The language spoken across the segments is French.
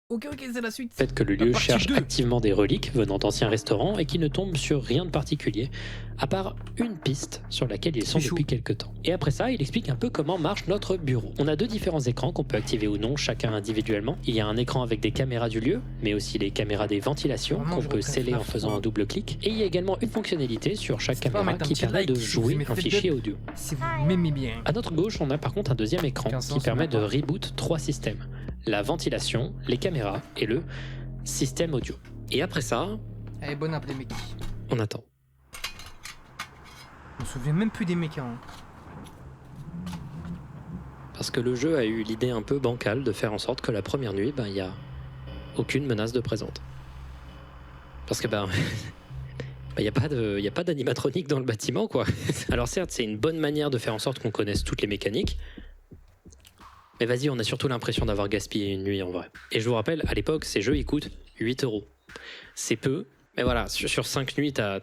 Ok, c'est la suite. Le fait que le La lieu partie cherche 2. activement des reliques venant d'anciens restaurants et qu'il ne tombe sur rien de particulier, à part une piste sur laquelle ils sont C'est chaud. depuis quelques temps. Et après ça, il explique un peu comment marche notre bureau. On a deux différents écrans qu'on peut activer ou non, chacun individuellement. Il y a un écran avec des caméras du lieu, mais aussi les caméras des ventilations Vraiment, qu'on je peut reprends sceller en FNAF faisant 3. un double clic. Et il y a également une fonctionnalité sur chaque N'hésitez pas à caméra mettre un qui petit permet de like si vous jouer aimez un Faites fichier Dead. audio. Si vous m'aimez bien. À notre gauche, on a par contre un deuxième écran Aucun qui sens, permet de on a pas. reboot trois systèmes. La ventilation, les caméras et le système audio. Et après ça, Allez, bon après mec. on attend. Je me souviens même plus des mecs. Hein. Parce que le jeu a eu l'idée un peu bancale de faire en sorte que la première nuit, il n'y a aucune menace de présente. Parce que il n'y a pas d'animatronique dans le bâtiment, quoi. Alors certes, c'est une bonne manière de faire en sorte qu'on connaisse toutes les mécaniques, mais vas-y, on a surtout l'impression d'avoir gaspillé une nuit en vrai. Et je vous rappelle, à l'époque, ces jeux, ils coûtent 8€. C'est peu, mais voilà, sur 5 nuits, t'as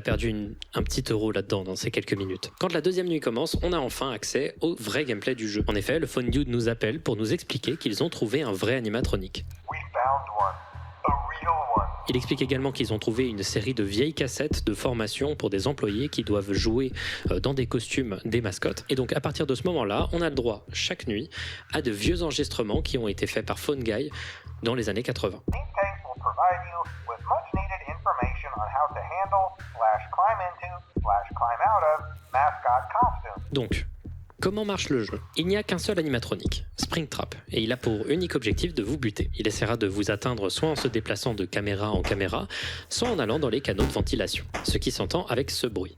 perdu un petit euro là-dedans, dans ces quelques minutes. Quand la deuxième nuit commence, on a enfin accès au vrai gameplay du jeu. En effet, le Phone Dude nous appelle pour nous expliquer qu'ils ont trouvé un vrai animatronique. We found one. A real one. Il explique également qu'ils ont trouvé une série de vieilles cassettes de formation pour des employés qui doivent jouer dans des costumes des mascottes. Et donc à partir de ce moment-là, on a le droit, chaque nuit, à de vieux enregistrements qui ont été faits par Phone Guy dans les années 80. These tapes will provide you with much needed information on how to handle, climb into, climb out of mascot costumes. Donc, comment marche le jeu? Il n'y a qu'un seul animatronique, Springtrap, et il a pour unique objectif de vous buter. Il essaiera de vous atteindre soit en se déplaçant de caméra en caméra, soit en allant dans les canaux de ventilation, ce qui s'entend avec ce bruit.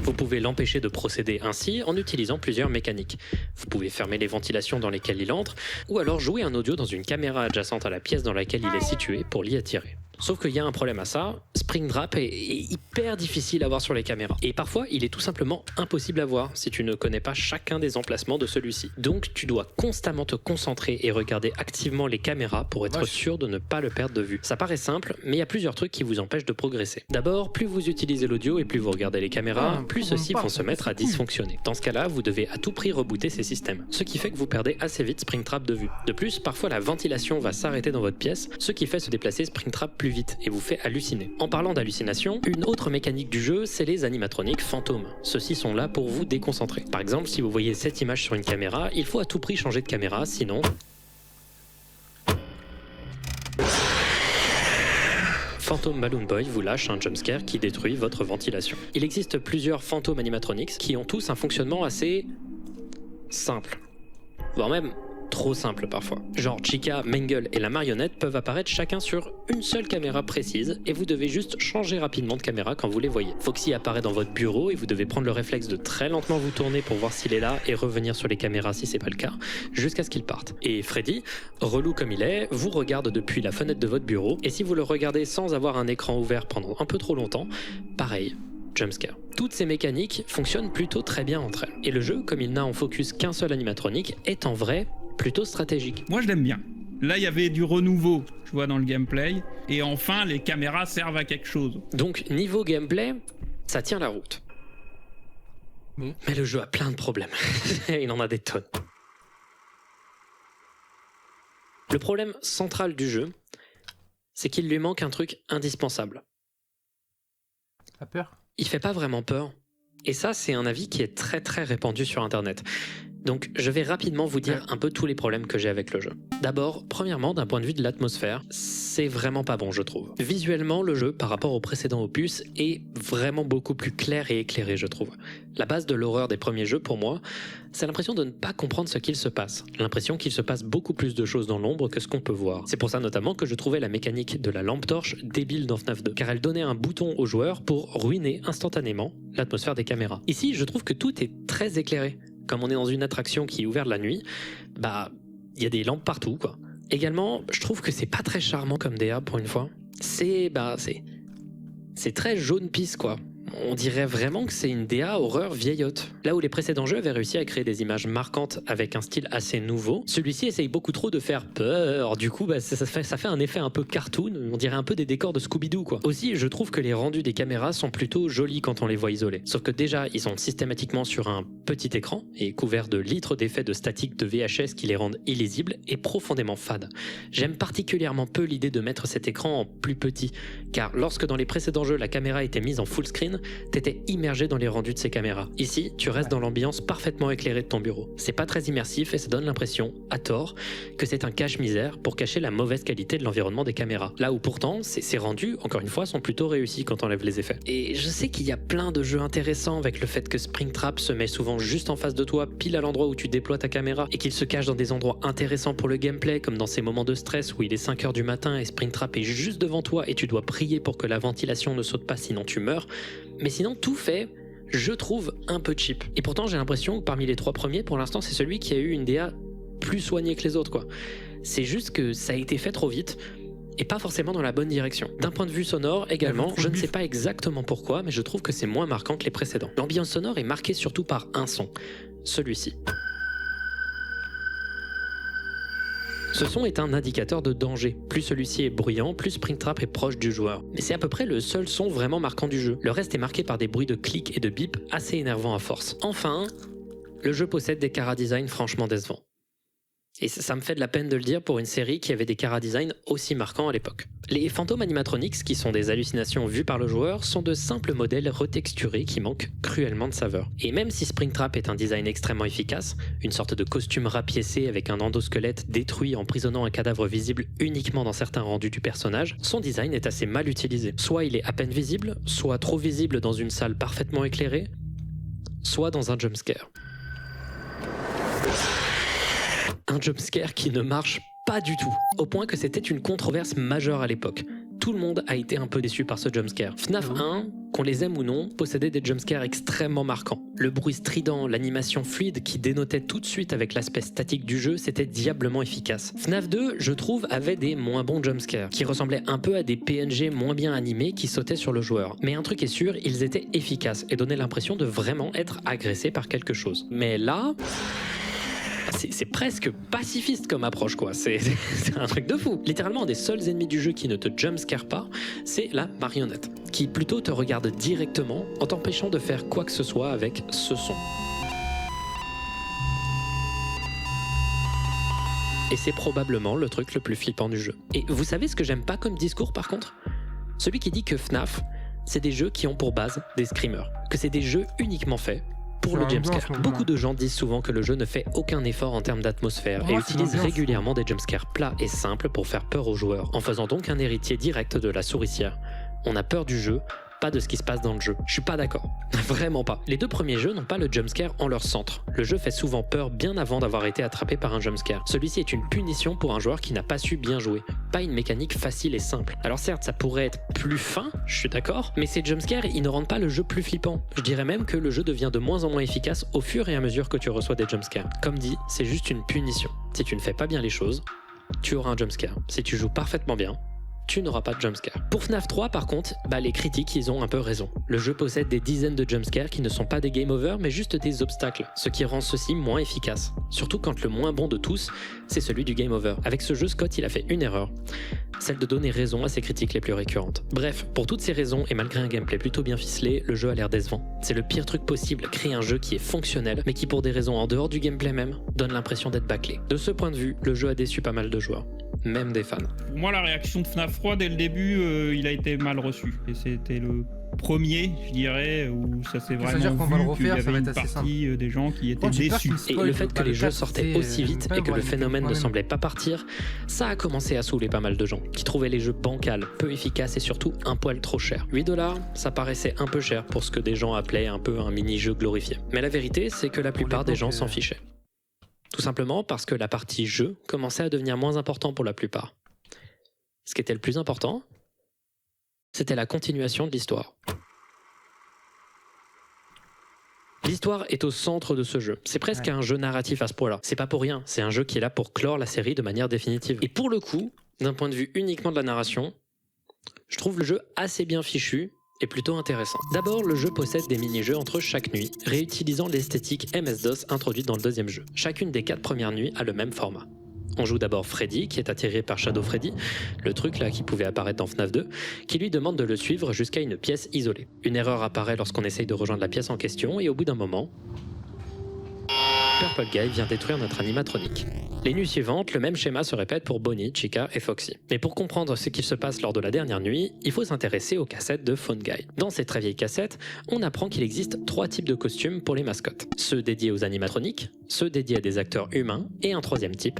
Vous pouvez l'empêcher de procéder ainsi en utilisant plusieurs mécaniques. Vous pouvez fermer les ventilations dans lesquelles il entre, ou alors jouer un audio dans une caméra adjacente à la pièce dans laquelle il est situé pour l'y attirer. Sauf qu'il y a un problème à ça, Springtrap est hyper difficile à voir sur les caméras. Et parfois, il est tout simplement impossible à voir si tu ne connais pas chacun des emplacements de celui-ci. Donc, tu dois constamment te concentrer et regarder activement les caméras pour être sûr de ne pas le perdre de vue. Ça paraît simple, mais il y a plusieurs trucs qui vous empêchent de progresser. D'abord, plus vous utilisez l'audio et plus vous regardez les caméras, plus ceux-ci vont se mettre à dysfonctionner. Dans ce cas-là, vous devez à tout prix rebooter ces systèmes. Ce qui fait que vous perdez assez vite Springtrap de vue. De plus, parfois la ventilation va s'arrêter dans votre pièce, ce qui fait se déplacer Springtrap plus vite et vous fait halluciner. En parlant d'hallucination, une autre mécanique du jeu, c'est les animatroniques fantômes. Ceux-ci sont là pour vous déconcentrer. Par exemple, si vous voyez cette image sur une caméra, il faut à tout prix changer de caméra, sinon... Phantom Balloon Boy vous lâche un jumpscare qui détruit votre ventilation. Il existe plusieurs Phantom Animatronics qui ont tous un fonctionnement assez... simple. Voire même trop simple parfois. Genre Chica, Mangle et la marionnette peuvent apparaître chacun sur une seule caméra précise et vous devez juste changer rapidement de caméra quand vous les voyez. Foxy apparaît dans votre bureau et vous devez prendre le réflexe de très lentement vous tourner pour voir s'il est là et revenir sur les caméras si c'est pas le cas, jusqu'à ce qu'il parte. Et Freddy, relou comme il est, vous regarde depuis la fenêtre de votre bureau et si vous le regardez sans avoir un écran ouvert pendant un peu trop longtemps, pareil. Jumpscare. Toutes ces mécaniques fonctionnent plutôt très bien entre elles. Et le jeu, comme il n'a en focus qu'un seul animatronique, est en vrai plutôt stratégique. Moi, je l'aime bien. Là, il y avait du renouveau, je vois, dans le gameplay. Et enfin, les caméras servent à quelque chose. Donc, niveau gameplay, ça tient la route. Mais le jeu a plein de problèmes. Il en a des tonnes. Le problème central du jeu, c'est qu'il lui manque un truc indispensable. T'as peur? Il fait pas vraiment peur. Et ça, c'est un avis qui est très très répandu sur Internet. Donc, je vais rapidement vous dire un peu tous les problèmes que j'ai avec le jeu. D'abord, premièrement, d'un point de vue de l'atmosphère, c'est vraiment pas bon, je trouve. Visuellement, le jeu, par rapport au précédent opus, est vraiment beaucoup plus clair et éclairé, je trouve. La base de l'horreur des premiers jeux, pour moi, c'est l'impression de ne pas comprendre ce qu'il se passe. L'impression qu'il se passe beaucoup plus de choses dans l'ombre que ce qu'on peut voir. C'est pour ça notamment que je trouvais la mécanique de la lampe torche débile dans FNAF 2, car elle donnait un bouton au joueur pour ruiner instantanément l'atmosphère des caméras. Ici, je trouve que tout est très éclairé. Comme on est dans une attraction qui est ouverte la nuit, il y a des lampes partout, quoi. Également, je trouve que c'est pas très charmant comme DA pour une fois. C'est très jaune pisse, quoi. On dirait vraiment que c'est une DA horreur vieillotte. Là où les précédents jeux avaient réussi à créer des images marquantes avec un style assez nouveau, celui-ci essaye beaucoup trop de faire peur. Du coup, ça fait un effet un peu cartoon, on dirait un peu des décors de Scooby-Doo quoi. Aussi, je trouve que les rendus des caméras sont plutôt jolis quand on les voit isolés. Sauf que déjà, ils sont systématiquement sur un petit écran et couverts de litres d'effets de statique de VHS qui les rendent illisibles et profondément fades. J'aime particulièrement peu l'idée de mettre cet écran en plus petit, car lorsque dans les précédents jeux la caméra était mise en full screen, t'étais immergé dans les rendus de ces caméras. Ici, tu restes dans l'ambiance parfaitement éclairée de ton bureau. C'est pas très immersif et ça donne l'impression, à tort, que c'est un cache-misère pour cacher la mauvaise qualité de l'environnement des caméras. Là où pourtant, ces rendus, encore une fois, sont plutôt réussis quand on enlève les effets. Et je sais qu'il y a plein de jeux intéressants avec le fait que Springtrap se met souvent juste en face de toi, pile à l'endroit où tu déploies ta caméra, et qu'il se cache dans des endroits intéressants pour le gameplay, comme dans ces moments de stress où il est 5h du matin et Springtrap est juste devant toi et tu dois prier pour que la ventilation ne saute pas sinon tu meurs. Mais sinon, tout fait, je trouve un peu cheap. Et pourtant, j'ai l'impression que parmi les 3 premiers, pour l'instant, c'est celui qui a eu une DA plus soignée que les autres, quoi. C'est juste que ça a été fait trop vite et pas forcément dans la bonne direction. D'un point de vue sonore également, je ne sais pas exactement pourquoi, mais je trouve que c'est moins marquant que les précédents. L'ambiance sonore est marquée surtout par un son, celui-ci. Ce son est un indicateur de danger. Plus celui-ci est bruyant, plus Springtrap est proche du joueur. Mais c'est à peu près le seul son vraiment marquant du jeu. Le reste est marqué par des bruits de clics et de bip assez énervants à force. Enfin, le jeu possède des chara-design franchement décevants. Et ça me fait de la peine de le dire pour une série qui avait des chara-design aussi marquants à l'époque. Les fantômes animatronics, qui sont des hallucinations vues par le joueur, sont de simples modèles retexturés qui manquent cruellement de saveur. Et même si Springtrap est un design extrêmement efficace, une sorte de costume rapiécé avec un endosquelette détruit emprisonnant un cadavre visible uniquement dans certains rendus du personnage, son design est assez mal utilisé. Soit il est à peine visible, soit trop visible dans une salle parfaitement éclairée, soit dans un jumpscare. Un jumpscare qui ne marche pas du tout, au point que c'était une controverse majeure à l'époque. Tout le monde a été un peu déçu par ce jumpscare. FNAF 1, qu'on les aime ou non, possédait des jumpscares extrêmement marquants. Le bruit strident, l'animation fluide qui dénotait tout de suite avec l'aspect statique du jeu, c'était diablement efficace. FNAF 2, je trouve, avait des moins bons jumpscares, qui ressemblaient un peu à des PNG moins bien animés qui sautaient sur le joueur. Mais un truc est sûr, ils étaient efficaces et donnaient l'impression de vraiment être agressés par quelque chose. Mais là... C'est presque pacifiste comme approche quoi, c'est un truc de fou. Littéralement, un des seuls ennemis du jeu qui ne te jumpscare pas, c'est la marionnette, qui plutôt te regarde directement en t'empêchant de faire quoi que ce soit avec ce son. Et c'est probablement le truc le plus flippant du jeu. Et vous savez ce que j'aime pas comme discours par contre ? Celui qui dit que FNAF, c'est des jeux qui ont pour base des screamers, que c'est des jeux uniquement faits pour le jumpscare. Beaucoup de gens disent souvent que le jeu ne fait aucun effort en termes d'atmosphère et utilise régulièrement des jumpscares plats et simples pour faire peur aux joueurs, en faisant donc un héritier direct de la souricière. On a peur du jeu, pas de ce qui se passe dans le jeu. Je suis pas d'accord. Vraiment pas. Les 2 premiers jeux n'ont pas le jumpscare en leur centre. Le jeu fait souvent peur bien avant d'avoir été attrapé par un jumpscare. Celui-ci est une punition pour un joueur qui n'a pas su bien jouer. Pas une mécanique facile et simple. Alors certes, ça pourrait être plus fin, je suis d'accord, mais ces jumpscares, ils ne rendent pas le jeu plus flippant. Je dirais même que le jeu devient de moins en moins efficace au fur et à mesure que tu reçois des jumpscares. Comme dit, c'est juste une punition. Si tu ne fais pas bien les choses, tu auras un jumpscare. Si tu joues parfaitement bien, tu n'auras pas de jumpscare. Pour FNAF 3 par contre, les critiques ils ont un peu raison. Le jeu possède des dizaines de jumpscares qui ne sont pas des game over mais juste des obstacles, ce qui rend ceci moins efficace. Surtout quand le moins bon de tous, c'est celui du game over. Avec ce jeu, Scott il a fait une erreur, celle de donner raison à ses critiques les plus récurrentes. Bref, pour toutes ces raisons et malgré un gameplay plutôt bien ficelé, le jeu a l'air décevant. C'est le pire truc possible, créer un jeu qui est fonctionnel mais qui pour des raisons en dehors du gameplay même, donne l'impression d'être bâclé. De ce point de vue, le jeu a déçu pas mal de joueurs. Même des fans. Pour moi, la réaction de FNAF 3, dès le début, il a été mal reçu. Et c'était le premier, je dirais, où ça s'est vraiment dire qu'on va le refaire, qu'il y ça va avait être une assez partie des gens qui étaient déçus. Et le fait que les jeux sortaient aussi vite et que le phénomène ne semblait pas partir, ça a commencé à saouler pas mal de gens, qui trouvaient les jeux bancals, peu efficaces et surtout un poil trop cher. 8$, ça paraissait un peu cher pour ce que des gens appelaient un peu un mini-jeu glorifié. Mais la vérité, c'est que la plupart des gens s'en fichaient. Tout simplement parce que la partie jeu commençait à devenir moins important pour la plupart. Ce qui était le plus important, c'était la continuation de l'histoire. L'histoire est au centre de ce jeu. C'est presque un jeu narratif à ce point-là. C'est pas pour rien, c'est un jeu qui est là pour clore la série de manière définitive. Et pour le coup, d'un point de vue uniquement de la narration, je trouve le jeu assez bien fichu est plutôt intéressant. D'abord, le jeu possède des mini-jeux entre chaque nuit, réutilisant l'esthétique MS-DOS introduite dans le deuxième jeu. Chacune des 4 premières nuits a le même format. On joue d'abord Freddy, qui est attiré par Shadow Freddy, le truc là qui pouvait apparaître dans FNAF 2, qui lui demande de le suivre jusqu'à une pièce isolée. Une erreur apparaît lorsqu'on essaye de rejoindre la pièce en question, et au bout d'un moment, Purple Guy vient détruire notre animatronique. Les nuits suivantes, le même schéma se répète pour Bonnie, Chica et Foxy. Mais pour comprendre ce qui se passe lors de la dernière nuit, il faut s'intéresser aux cassettes de Phone Guy. Dans ces très vieilles cassettes, on apprend qu'il existe 3 types de costumes pour les mascottes. Ceux dédiés aux animatroniques, ceux dédiés à des acteurs humains, et un troisième type,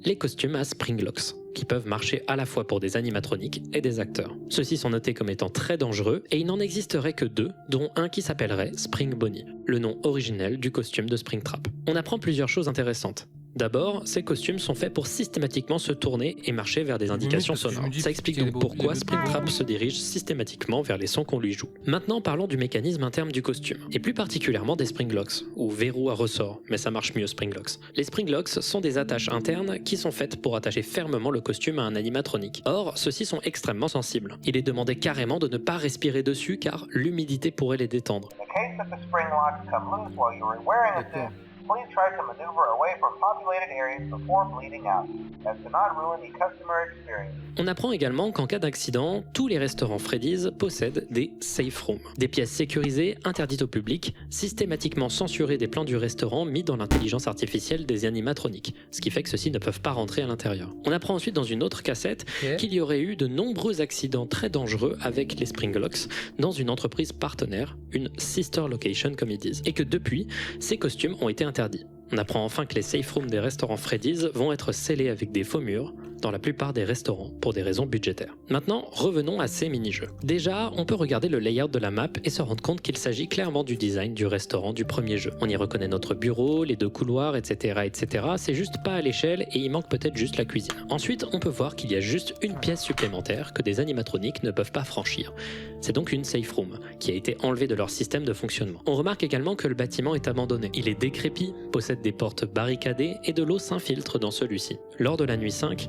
les costumes à Springlocks, qui peuvent marcher à la fois pour des animatroniques et des acteurs. Ceux-ci sont notés comme étant très dangereux, et il n'en existerait que 2, dont un qui s'appellerait Spring Bonnie, le nom originel du costume de Springtrap. On apprend plusieurs choses intéressantes. D'abord, ces costumes sont faits pour systématiquement se tourner et marcher vers des indications sonores. Ça explique donc pourquoi Springtrap se dirige systématiquement vers les sons qu'on lui joue. Maintenant, parlons du mécanisme interne du costume, et plus particulièrement des Springlocks, ou verrous à ressort, mais ça marche mieux Springlocks. Les Springlocks sont des attaches internes qui sont faites pour attacher fermement le costume à un animatronique. Or, ceux-ci sont extrêmement sensibles. Il est demandé carrément de ne pas respirer dessus car l'humidité pourrait les détendre. In the case that the spring locks come loose while you are wearing a suit, please try to maneuver away from populated areas before bleeding out, as to not ruin the customer experience. On apprend également qu'en cas d'accident, tous les restaurants Freddy's possèdent des safe rooms, des pièces sécurisées, interdites au public, systématiquement censurées des plans du restaurant mis dans l'intelligence artificielle des animatroniques, ce qui fait que ceux-ci ne peuvent pas rentrer à l'intérieur. On apprend ensuite dans une autre cassette qu'il y aurait eu de nombreux accidents très dangereux avec les Springlocks dans une entreprise partenaire, une sister location comme ils disent, et que depuis, ces costumes ont été interdits. On apprend enfin que les safe rooms des restaurants Freddy's vont être scellés avec des faux murs dans la plupart des restaurants pour des raisons budgétaires. Maintenant, revenons à ces mini-jeux. Déjà, on peut regarder le layout de la map et se rendre compte qu'il s'agit clairement du design du restaurant du premier jeu. On y reconnaît notre bureau, les 2 couloirs, etc. etc. C'est juste pas à l'échelle et il manque peut-être juste la cuisine. Ensuite, on peut voir qu'il y a juste une pièce supplémentaire que des animatroniques ne peuvent pas franchir. C'est donc une safe room, qui a été enlevée de leur système de fonctionnement. On remarque également que le bâtiment est abandonné. Il est décrépit, possède des portes barricadées et de l'eau s'infiltre dans celui-ci. Lors de la nuit 5,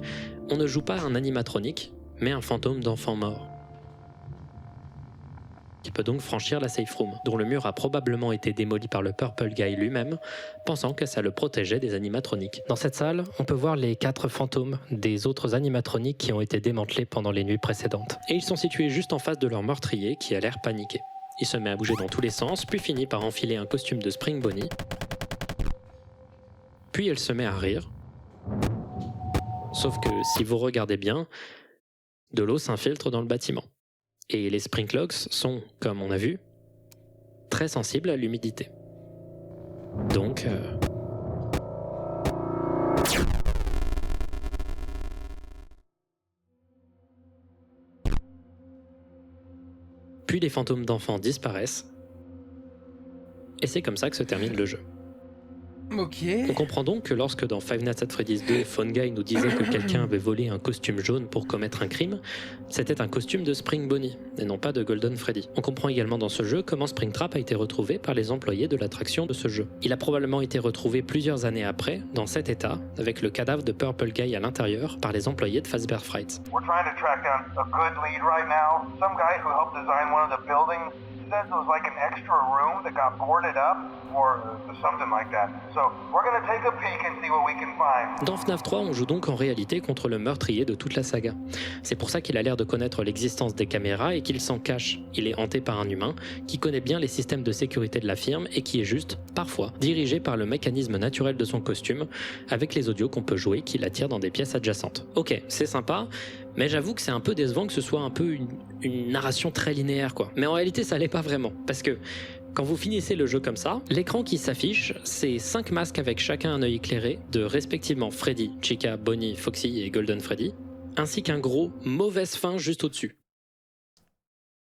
on ne joue pas un animatronique, mais un fantôme d'enfant mort, qui peut donc franchir la safe room, dont le mur a probablement été démoli par le Purple Guy lui-même, pensant que ça le protégeait des animatroniques. Dans cette salle, on peut voir les 4 fantômes des autres animatroniques qui ont été démantelés pendant les nuits précédentes. Et ils sont situés juste en face de leur meurtrier qui a l'air paniqué. Il se met à bouger dans tous les sens, puis finit par enfiler un costume de Spring Bonnie. Puis elle se met à rire. Sauf que si vous regardez bien, de l'eau s'infiltre dans le bâtiment. Et les Springlocks sont, comme on a vu, très sensibles à l'humidité. Donc... Puis les fantômes d'enfants disparaissent. Et c'est comme ça que se termine le jeu. Ok. On comprend donc que lorsque dans Five Nights at Freddy's 2, Phone Guy nous disait que quelqu'un avait volé un costume jaune pour commettre un crime, c'était un costume de Spring Bonnie, et non pas de Golden Freddy. On comprend également dans ce jeu comment Springtrap a été retrouvé par les employés de l'attraction de ce jeu. Il a probablement été retrouvé plusieurs années après, dans cet état, avec le cadavre de Purple Guy à l'intérieur, par les employés de Fazbear Fright. We're trying to track down a good lead right now. Some guy who helped design one of the buildings says it was like an extra room that got boarded up or something like that. So we're gonna take a peek and see what we can find. Dans FNAF 3, on joue donc en réalité contre le meurtrier de toute la saga. C'est pour ça qu'il a l'air de connaître l'existence des caméras et qu'il s'en cache. Il est hanté par un humain qui connaît bien les systèmes de sécurité de la firme et qui est juste, parfois, dirigé par le mécanisme naturel de son costume avec les audios qu'on peut jouer qui l'attirent dans des pièces adjacentes. Ok, c'est sympa, mais j'avoue que c'est un peu décevant que ce soit un peu une narration très linéaire quoi. Mais en réalité ça l'est pas vraiment, parce que quand vous finissez le jeu comme ça, l'écran qui s'affiche, c'est 5 masques avec chacun un œil éclairé de respectivement Freddy, Chica, Bonnie, Foxy et Golden Freddy, ainsi qu'un gros mauvaise fin juste au-dessus.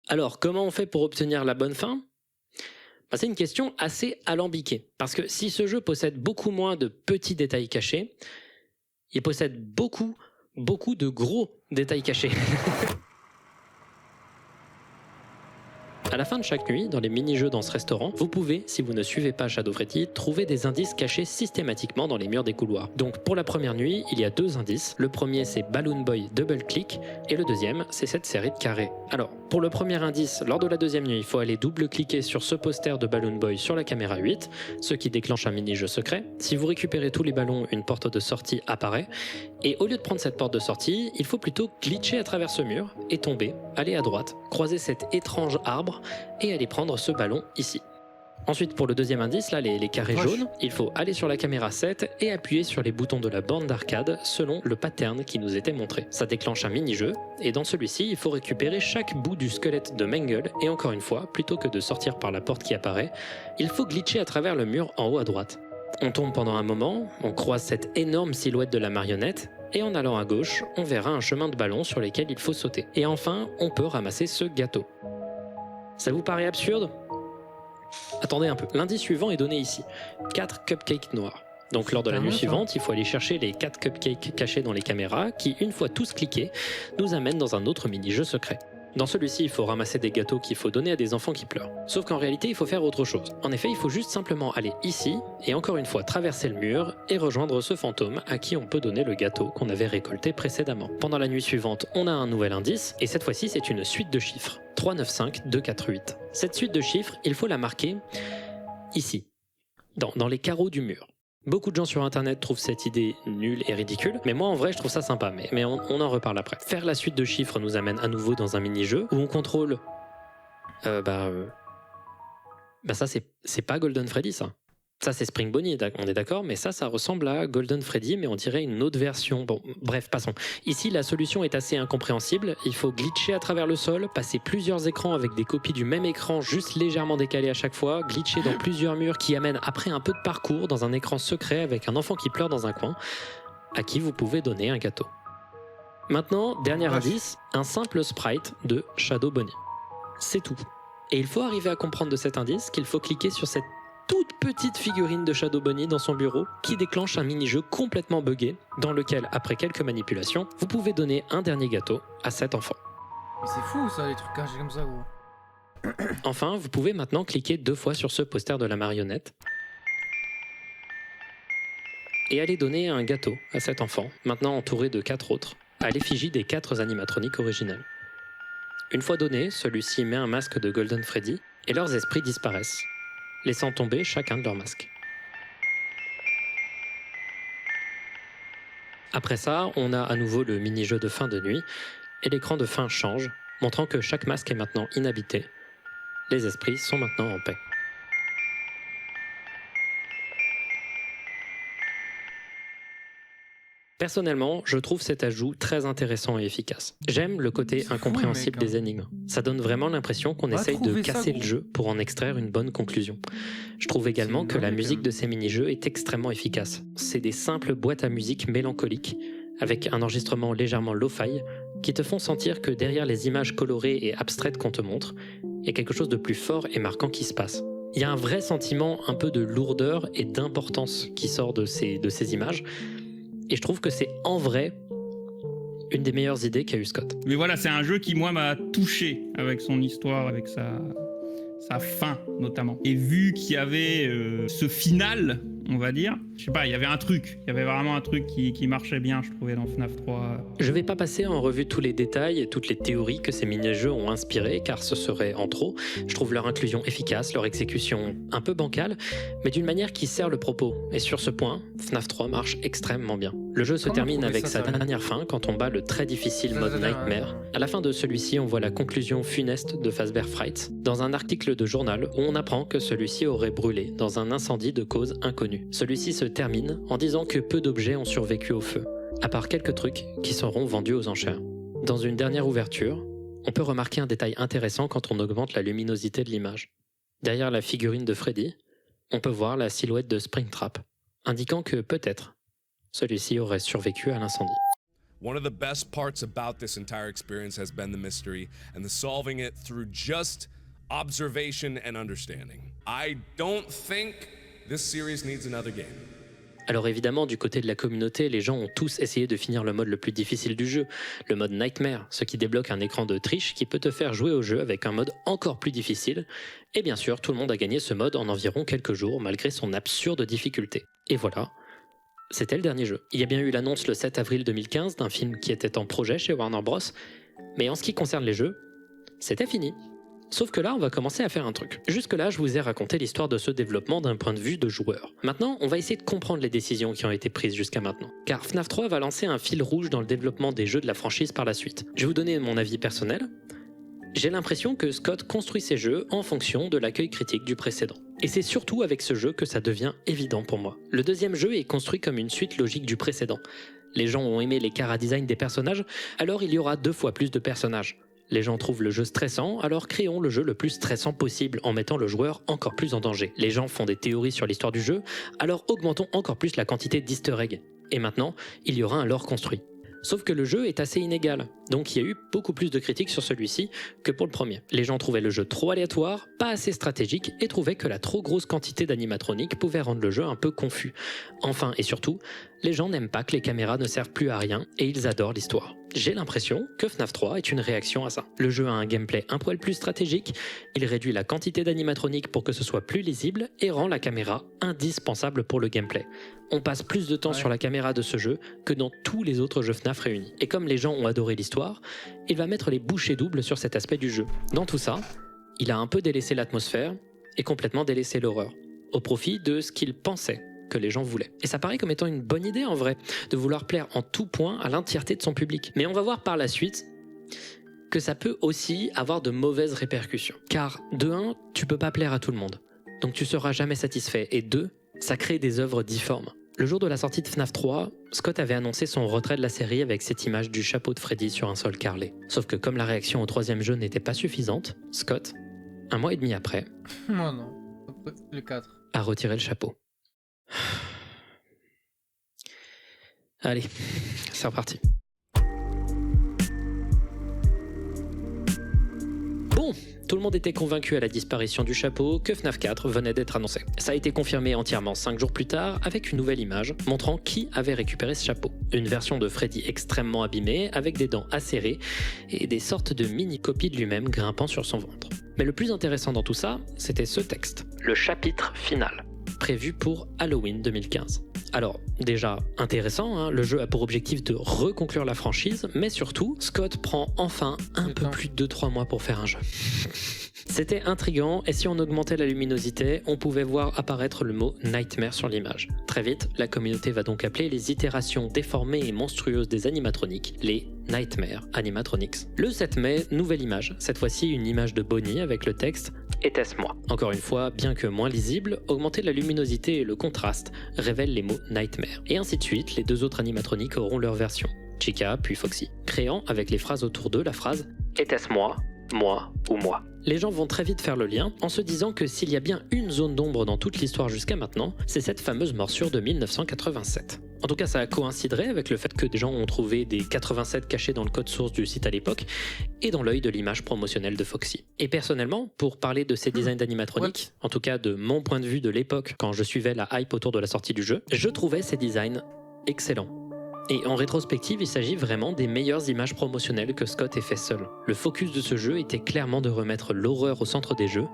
Alors comment on fait pour obtenir la bonne fin ? C'est une question assez alambiquée, parce que si ce jeu possède beaucoup moins de petits détails cachés, il possède beaucoup de gros détails cachés. À la fin de chaque nuit, dans les mini-jeux dans ce restaurant, vous pouvez, si vous ne suivez pas Shadow Freddy, trouver des indices cachés systématiquement dans les murs des couloirs. Donc pour la première nuit, il y a 2 indices. Le premier c'est Balloon Boy Double Click et le deuxième c'est cette série de carrés. Alors pour le premier indice, lors de la deuxième nuit, il faut aller double-cliquer sur ce poster de Balloon Boy sur la caméra 8, ce qui déclenche un mini-jeu secret. Si vous récupérez tous les ballons, une porte de sortie apparaît. Et au lieu de prendre cette porte de sortie, il faut plutôt glitcher à travers ce mur et tomber, aller à droite, croiser cet étrange arbre et aller prendre ce ballon ici. Ensuite, pour le deuxième indice, là, les carrés jaunes, il faut aller sur la caméra 7 et appuyer sur les boutons de la borne d'arcade selon le pattern qui nous était montré. Ça déclenche un mini-jeu, et dans celui-ci, il faut récupérer chaque bout du squelette de Mangle, et encore une fois, plutôt que de sortir par la porte qui apparaît, il faut glitcher à travers le mur en haut à droite. On tombe pendant un moment, on croise cette énorme silhouette de la marionnette, et en allant à gauche, on verra un chemin de ballons sur lesquels il faut sauter. Et enfin, on peut ramasser ce gâteau. Ça vous paraît absurde ? Attendez un peu, l'indice suivant est donné ici, 4 cupcakes noirs. Donc lors de la nuit suivante, il faut aller chercher les 4 cupcakes cachés dans les caméras qui, une fois tous cliqués, nous amènent dans un autre mini-jeu secret. Dans celui-ci, il faut ramasser des gâteaux qu'il faut donner à des enfants qui pleurent. Sauf qu'en réalité, il faut faire autre chose. En effet, il faut juste simplement aller ici, et encore une fois traverser le mur, et rejoindre ce fantôme à qui on peut donner le gâteau qu'on avait récolté précédemment. Pendant la nuit suivante, on a un nouvel indice, et cette fois-ci, c'est une suite de chiffres. 3, 9, 5, 2, 4, 8. Cette suite de chiffres, il faut la marquer ici, dans les carreaux du mur. Beaucoup de gens sur internet trouvent cette idée nulle et ridicule, mais moi en vrai je trouve ça sympa, mais on en reparle après. Faire la suite de chiffres nous amène à nouveau dans un mini-jeu où on contrôle... ça c'est pas Golden Freddy ça. Ça c'est Spring Bonnie, on est d'accord, mais ça ressemble à Golden Freddy, mais on dirait une autre version. Bon, bref, passons. Ici, la solution est assez incompréhensible. Il faut glitcher à travers le sol, passer plusieurs écrans avec des copies du même écran juste légèrement décalées à chaque fois, glitcher dans plusieurs murs qui amènent après un peu de parcours dans un écran secret avec un enfant qui pleure dans un coin, à qui vous pouvez donner un gâteau. Maintenant, dernier indice, un simple sprite de Shadow Bonnie. C'est tout. Et il faut arriver à comprendre de cet indice qu'il faut cliquer sur cette toute petite figurine de Shadow Bonnie dans son bureau qui déclenche un mini-jeu complètement buggé dans lequel, après quelques manipulations, vous pouvez donner un dernier gâteau à cet enfant. Mais c'est fou ça, les trucs cachés comme ça, gros. Enfin, vous pouvez maintenant cliquer 2 fois sur ce poster de la marionnette et aller donner un gâteau à cet enfant, maintenant entouré de 4 autres, à l'effigie des 4 animatroniques originels. Une fois donné, celui-ci met un masque de Golden Freddy et leurs esprits disparaissent, laissant tomber chacun de leurs masques. Après ça, on a à nouveau le mini-jeu de fin de nuit, et l'écran de fin change, montrant que chaque masque est maintenant inhabité. Les esprits sont maintenant en paix. Personnellement, je trouve cet ajout très intéressant et efficace. J'aime le côté incompréhensible des énigmes. Ça donne vraiment l'impression qu'on essaye de casser le jeu pour en extraire une bonne conclusion. Je trouve également que la musique de ces mini-jeux est extrêmement efficace. C'est des simples boîtes à musique mélancoliques, avec un enregistrement légèrement lo-fi, qui te font sentir que derrière les images colorées et abstraites qu'on te montre, il y a quelque chose de plus fort et marquant qui se passe. Il y a un vrai sentiment un peu de lourdeur et d'importance qui sort de ces images, et je trouve que c'est en vrai une des meilleures idées qu'a eu Scott. Mais voilà, c'est un jeu qui, moi, m'a touché avec son histoire, avec sa fin, notamment. Et vu qu'il y avait ce final, on va dire, je sais pas, il y avait un truc. Il y avait vraiment un truc qui marchait bien, je trouvais, dans FNAF 3. Je vais pas passer en revue tous les détails et toutes les théories que ces mini-jeux ont inspirés, car ce serait en trop. Je trouve leur inclusion efficace, leur exécution un peu bancale, mais d'une manière qui sert le propos. Et sur ce point, FNAF 3 marche extrêmement bien. Le jeu se termine avec sa dernière fin quand on bat le très difficile mode Nightmare. À la fin de celui-ci, on voit la conclusion funeste de Fazbear Fright dans un article de journal où on apprend que celui-ci aurait brûlé dans un incendie de cause inconnue. Celui-ci se termine en disant que peu d'objets ont survécu au feu, à part quelques trucs qui seront vendus aux enchères. Dans une dernière ouverture, on peut remarquer un détail intéressant quand on augmente la luminosité de l'image. Derrière la figurine de Freddy, on peut voir la silhouette de Springtrap, indiquant que peut-être celui-ci aurait survécu à l'incendie. One of the best parts about this entire experience has been the mystery and the solving it through just observation and understanding. I don't think this series needs another game. Alors évidemment, du côté de la communauté, les gens ont tous essayé de finir le mode le plus difficile du jeu, le mode Nightmare, ce qui débloque un écran de triche qui peut te faire jouer au jeu avec un mode encore plus difficile. Et bien sûr, tout le monde a gagné ce mode en environ quelques jours, malgré son absurde difficulté. Et voilà, c'était le dernier jeu. Il y a bien eu l'annonce le 7 avril 2015 d'un film qui était en projet chez Warner Bros. Mais en ce qui concerne les jeux, c'était fini. Sauf que là, on va commencer à faire un truc. Jusque-là, je vous ai raconté l'histoire de ce développement d'un point de vue de joueur. Maintenant, on va essayer de comprendre les décisions qui ont été prises jusqu'à maintenant. Car FNAF 3 va lancer un fil rouge dans le développement des jeux de la franchise par la suite. Je vais vous donner mon avis personnel. J'ai l'impression que Scott construit ses jeux en fonction de l'accueil critique du précédent. Et c'est surtout avec ce jeu que ça devient évident pour moi. Le deuxième jeu est construit comme une suite logique du précédent. Les gens ont aimé les chara-design des personnages, alors il y aura 2 fois plus de personnages. Les gens trouvent le jeu stressant, alors créons le jeu le plus stressant possible en mettant le joueur encore plus en danger. Les gens font des théories sur l'histoire du jeu, alors augmentons encore plus la quantité d'easter eggs. Et maintenant, il y aura un lore construit. Sauf que le jeu est assez inégal, donc il y a eu beaucoup plus de critiques sur celui-ci que pour le premier. Les gens trouvaient le jeu trop aléatoire, pas assez stratégique et trouvaient que la trop grosse quantité d'animatroniques pouvait rendre le jeu un peu confus. Enfin et surtout, les gens n'aiment pas que les caméras ne servent plus à rien et ils adorent l'histoire. J'ai l'impression que FNAF 3 est une réaction à ça. Le jeu a un gameplay un poil plus stratégique, il réduit la quantité d'animatroniques pour que ce soit plus lisible et rend la caméra indispensable pour le gameplay. On passe plus de temps sur la caméra de ce jeu que dans tous les autres jeux FNAF réunis. Et comme les gens ont adoré l'histoire, il va mettre les bouchées doubles sur cet aspect du jeu. Dans tout ça, il a un peu délaissé l'atmosphère et complètement délaissé l'horreur, au profit de ce qu'il pensait que les gens voulaient. Et ça paraît comme étant une bonne idée en vrai, de vouloir plaire en tout point à l'entièreté de son public. Mais on va voir par la suite que ça peut aussi avoir de mauvaises répercussions. Car de 1, tu peux pas plaire à tout le monde, donc tu seras jamais satisfait, et 2, ça crée des œuvres difformes. Le jour de la sortie de FNAF 3, Scott avait annoncé son retrait de la série avec cette image du chapeau de Freddy sur un sol carrelé. Sauf que comme la réaction au 3e jeu n'était pas suffisante, Scott, 1 mois et demi après, Moi non. Le 4. a retiré le chapeau. Allez, c'est reparti. Bon, tout le monde était convaincu à la disparition du chapeau que FNAF 4 venait d'être annoncé. Ça a été confirmé entièrement 5 jours plus tard avec une nouvelle image montrant qui avait récupéré ce chapeau. Une version de Freddy extrêmement abîmée avec des dents acérées et des sortes de mini-copies de lui-même grimpant sur son ventre. Mais le plus intéressant dans tout ça, c'était ce texte. Le chapitre final, prévu pour Halloween 2015. Alors, déjà intéressant, hein, le jeu a pour objectif de reconclure la franchise, mais surtout, Scott prend enfin un peu plus de 3 mois pour faire un jeu. C'était intriguant, et si on augmentait la luminosité, on pouvait voir apparaître le mot Nightmare sur l'image. Très vite, la communauté va donc appeler les itérations déformées et monstrueuses des animatroniques les Nightmare Animatronics. Le 7 mai, nouvelle image, cette fois-ci une image de Bonnie avec le texte « Était-ce moi ?». Encore une fois, bien que moins lisible, augmenter la luminosité et le contraste révèlent les mots Nightmare. Et ainsi de suite, les 2 autres animatroniques auront leur version, Chica puis Foxy, créant avec les phrases autour d'eux la phrase « Était-ce moi ? Moi ou moi ?» Les gens vont très vite faire le lien en se disant que s'il y a bien une zone d'ombre dans toute l'histoire jusqu'à maintenant, c'est cette fameuse morsure de 1987. En tout cas, ça coïnciderait avec le fait que des gens ont trouvé des 87 cachés dans le code source du site à l'époque et dans l'œil de l'image promotionnelle de Foxy. Et personnellement, pour parler de ces designs d'animatroniques, en tout cas de mon point de vue de l'époque quand je suivais la hype autour de la sortie du jeu, je trouvais ces designs excellents. Et en rétrospective, il s'agit vraiment des meilleures images promotionnelles que Scott ait fait seul. Le focus de ce jeu était clairement de remettre l'horreur au centre des jeux.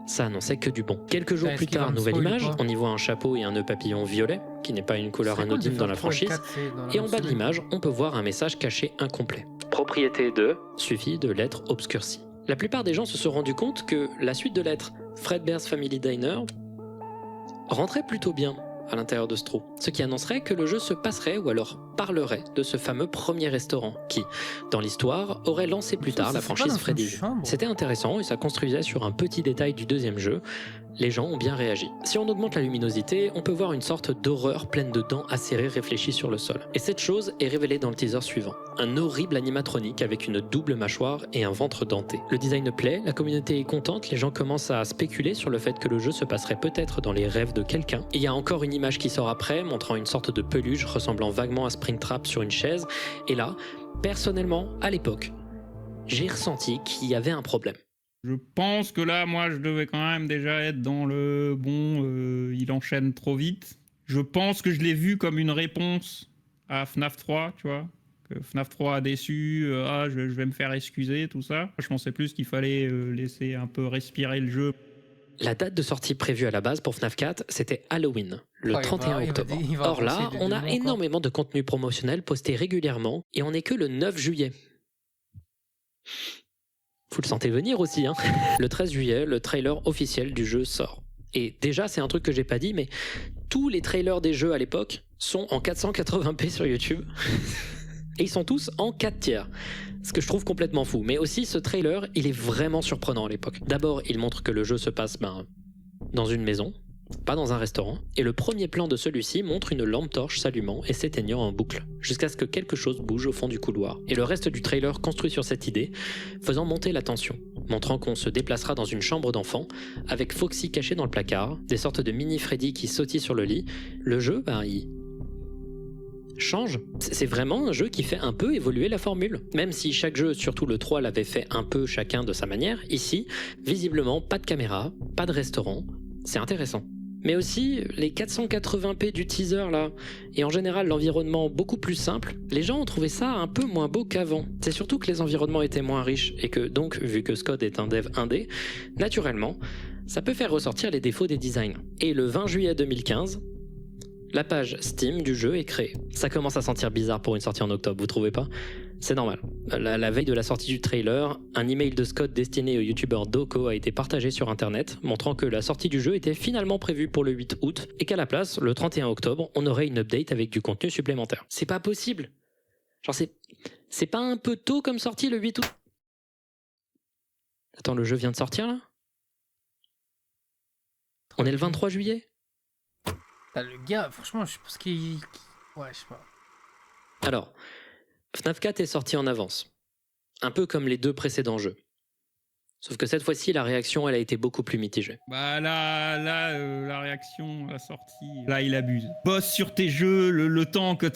Ça annonçait que du bon. Quelques jours plus tard, nouvelle image, on y voit un chapeau et un nœud papillon violet, qui n'est pas une couleur anodine dans la franchise. Et en bas de l'image, on peut voir un message caché incomplet. Propriété de suffit de lettres obscurcies. La plupart des gens se sont rendus compte que la suite de lettres Fredbear's Family Diner rentrait plutôt bien à l'intérieur de ce trou, ce qui annoncerait que le jeu se passerait ou alors parlerait de ce fameux premier restaurant qui, dans l'histoire, aurait lancé plus tard la franchise Freddy. C'était intéressant et ça construisait sur un petit détail du 2e jeu. Les gens ont bien réagi. Si on augmente la luminosité, on peut voir une sorte d'horreur pleine de dents acérées réfléchies sur le sol. Et cette chose est révélée dans le teaser suivant. Un horrible animatronique avec une double mâchoire et un ventre denté. Le design plaît, la communauté est contente, les gens commencent à spéculer sur le fait que le jeu se passerait peut-être dans les rêves de quelqu'un. Et il y a encore une image qui sort après, montrant une sorte de peluche ressemblant vaguement à Springtrap sur une chaise. Et là, personnellement, à l'époque, j'ai ressenti qu'il y avait un problème. Je pense que là, moi, je devais quand même déjà être dans le bon, il enchaîne trop vite. Je pense que je l'ai vu comme une réponse à FNAF 3, tu vois. Que FNAF 3 a déçu, je vais me faire excuser, tout ça. Je pensais plus qu'il fallait laisser un peu respirer le jeu. La date de sortie prévue à la base pour FNAF 4, c'était Halloween, le 31 octobre. Or là, on a énormément de contenu promotionnel posté régulièrement et on n'est que le 9 juillet. Vous le sentez venir aussi, hein. Le 13 juillet, le trailer officiel du jeu sort. Et déjà, c'est un truc que j'ai pas dit, mais tous les trailers des jeux à l'époque sont en 480p sur YouTube. Et ils sont tous en 4 tiers. Ce que je trouve complètement fou. Mais aussi, ce trailer, il est vraiment surprenant à l'époque. D'abord, il montre que le jeu se passe dans une maison, pas dans un restaurant. Et le premier plan de celui-ci montre une lampe torche s'allumant et s'éteignant en boucle, jusqu'à ce que quelque chose bouge au fond du couloir. Et le reste du trailer construit sur cette idée, faisant monter la tension, montrant qu'on se déplacera dans une chambre d'enfant, avec Foxy caché dans le placard, des sortes de mini Freddy qui sautillent sur le lit. Le jeu, il change. C'est vraiment un jeu qui fait un peu évoluer la formule. Même si chaque jeu, surtout le 3, l'avait fait un peu chacun de sa manière, ici, visiblement, pas de caméra, pas de restaurant. C'est intéressant. Mais aussi, les 480p du teaser là, et en général l'environnement beaucoup plus simple, les gens ont trouvé ça un peu moins beau qu'avant. C'est surtout que les environnements étaient moins riches, et que donc, vu que Scott est un dev indé, naturellement, ça peut faire ressortir les défauts des designs. Et le 20 juillet 2015, la page Steam du jeu est créée. Ça commence à sentir bizarre pour une sortie en octobre, vous trouvez pas ? C'est normal. La veille de la sortie du trailer, un email de Scott destiné au youtubeur Doko a été partagé sur internet, montrant que la sortie du jeu était finalement prévue pour le 8 août, et qu'à la place, le 31 octobre, on aurait une update avec du contenu supplémentaire. C'est pas possible. Genre c'est pas un peu tôt comme sortie le 8 août ? Attends, le jeu vient de sortir là ? On est le 23 juillet ? Le gars, franchement, je pense qu'il... Ouais, je sais pas. Alors, FNAF 4 est sorti en avance. Un peu comme les 2 précédents jeux. Sauf que cette fois-ci, la réaction, elle a été beaucoup plus mitigée. La réaction à la sortie, là, il abuse. Bosse sur tes jeux, le temps que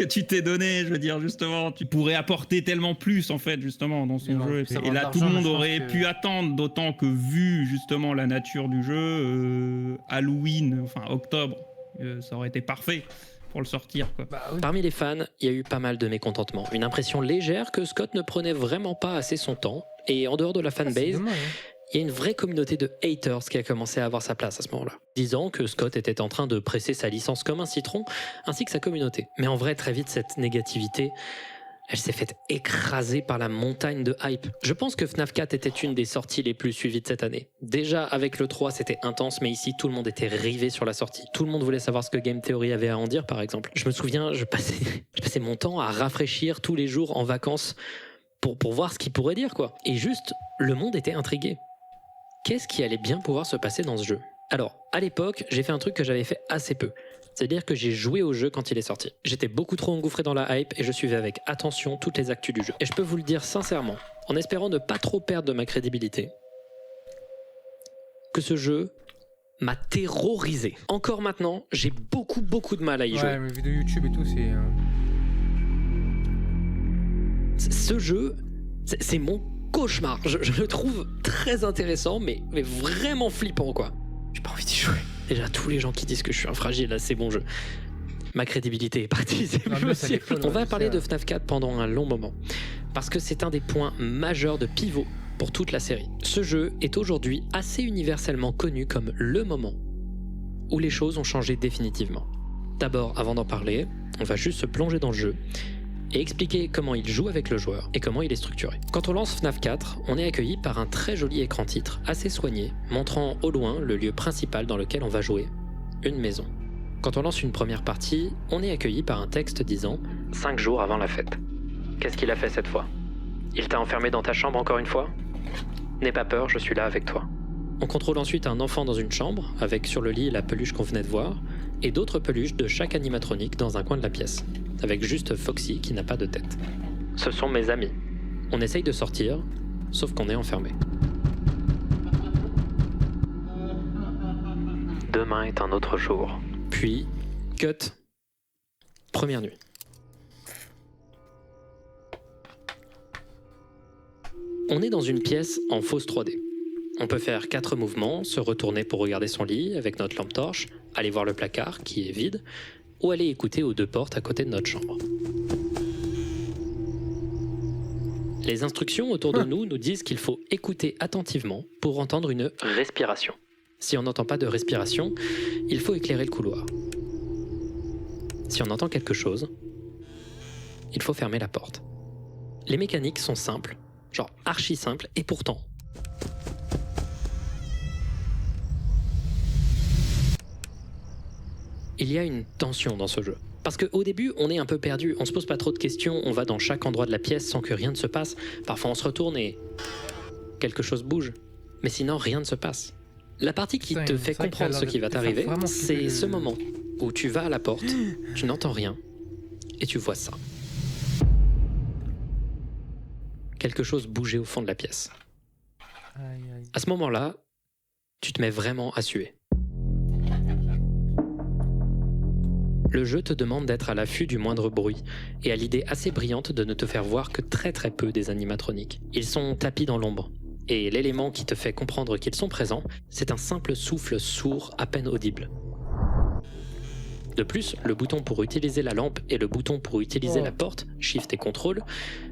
tu t'es donné, je veux dire, justement, tu pourrais apporter tellement plus, en fait, justement, dans son jeu. Et là, tout le monde aurait pu attendre, d'autant que, vu, justement, la nature du jeu, Halloween, enfin, octobre, ça aurait été parfait pour le sortir, quoi. Oui. Parmi les fans, il y a eu pas mal de mécontentement. Une impression légère que Scott ne prenait vraiment pas assez son temps. Et en dehors de la fanbase, il y a une vraie communauté de haters qui a commencé à avoir sa place à ce moment-là, disant que Scott était en train de presser sa licence comme un citron, ainsi que sa communauté. Mais en vrai, très vite, cette négativité, elle s'est faite écraser par la montagne de hype. Je pense que FNAF 4 était une des sorties les plus suivies de cette année. Déjà, avec le 3, c'était intense, mais ici, tout le monde était rivé sur la sortie. Tout le monde voulait savoir ce que Game Theory avait à en dire, par exemple. Je me souviens, je passais mon temps à rafraîchir tous les jours en vacances pour voir ce qu'il pourrait dire, quoi. Et juste, le monde était intrigué. Qu'est-ce qui allait bien pouvoir se passer dans ce jeu ? Alors, à l'époque, j'ai fait un truc que j'avais fait assez peu. C'est-à-dire que j'ai joué au jeu quand il est sorti. J'étais beaucoup trop engouffré dans la hype et je suivais avec attention toutes les actus du jeu. Et je peux vous le dire sincèrement, en espérant ne pas trop perdre de ma crédibilité, que ce jeu m'a terrorisé. Encore maintenant, j'ai beaucoup de mal à y jouer. Ouais, mes vidéos YouTube et tout, c'est... Ce jeu, c'est mon cauchemar. Je le trouve très intéressant, mais vraiment flippant, quoi. J'ai pas envie d'y jouer. Déjà, tous les gens qui disent que je suis un fragile, là, c'est bon jeu. Ma crédibilité est partie, c'est plus possible. On va parler de FNAF 4 pendant un long moment, parce que c'est un des points majeurs de pivot pour toute la série. Ce jeu est aujourd'hui assez universellement connu comme le moment où les choses ont changé définitivement. D'abord, avant d'en parler, on va juste se plonger dans le jeu et expliquer comment il joue avec le joueur et comment il est structuré. Quand on lance FNAF 4, on est accueilli par un très joli écran titre, assez soigné, montrant au loin le lieu principal dans lequel on va jouer, une maison. Quand on lance une première partie, on est accueilli par un texte disant « 5 jours avant la fête ». Qu'est-ce qu'il a fait cette fois ? Il t'a enfermé dans ta chambre encore une fois ? N'aie pas peur, je suis là avec toi. On contrôle ensuite un enfant dans une chambre, avec sur le lit la peluche qu'on venait de voir, et d'autres peluches de chaque animatronique dans un coin de la pièce, avec juste Foxy qui n'a pas de tête. Ce sont mes amis. On essaye de sortir, sauf qu'on est enfermé. Demain est un autre jour. Puis, cut. Première nuit. On est dans une pièce en fausse 3D. On peut faire 4 mouvements, se retourner pour regarder son lit avec notre lampe torche, aller voir le placard qui est vide, ou aller écouter aux 2 portes à côté de notre chambre. Les instructions autour de nous disent qu'il faut écouter attentivement pour entendre une respiration. Si on n'entend pas de respiration, il faut éclairer le couloir. Si on entend quelque chose, il faut fermer la porte. Les mécaniques sont simples, genre archi simples, et pourtant... il y a une tension dans ce jeu. Parce qu'au début, on est un peu perdu, on se pose pas trop de questions, on va dans chaque endroit de la pièce sans que rien ne se passe. Parfois on se retourne et... quelque chose bouge. Mais sinon, rien ne se passe. La partie qui te fait comprendre ce qui va t'arriver, c'est ce moment où tu vas à la porte, tu n'entends rien, et tu vois ça. Quelque chose bouger au fond de la pièce. À ce moment-là, tu te mets vraiment à suer. Le jeu te demande d'être à l'affût du moindre bruit et a l'idée assez brillante de ne te faire voir que très peu des animatroniques. Ils sont tapis dans l'ombre. Et l'élément qui te fait comprendre qu'ils sont présents, c'est un simple souffle sourd à peine audible. De plus, le bouton pour utiliser la lampe et le bouton pour utiliser la porte, Shift et Contrôle,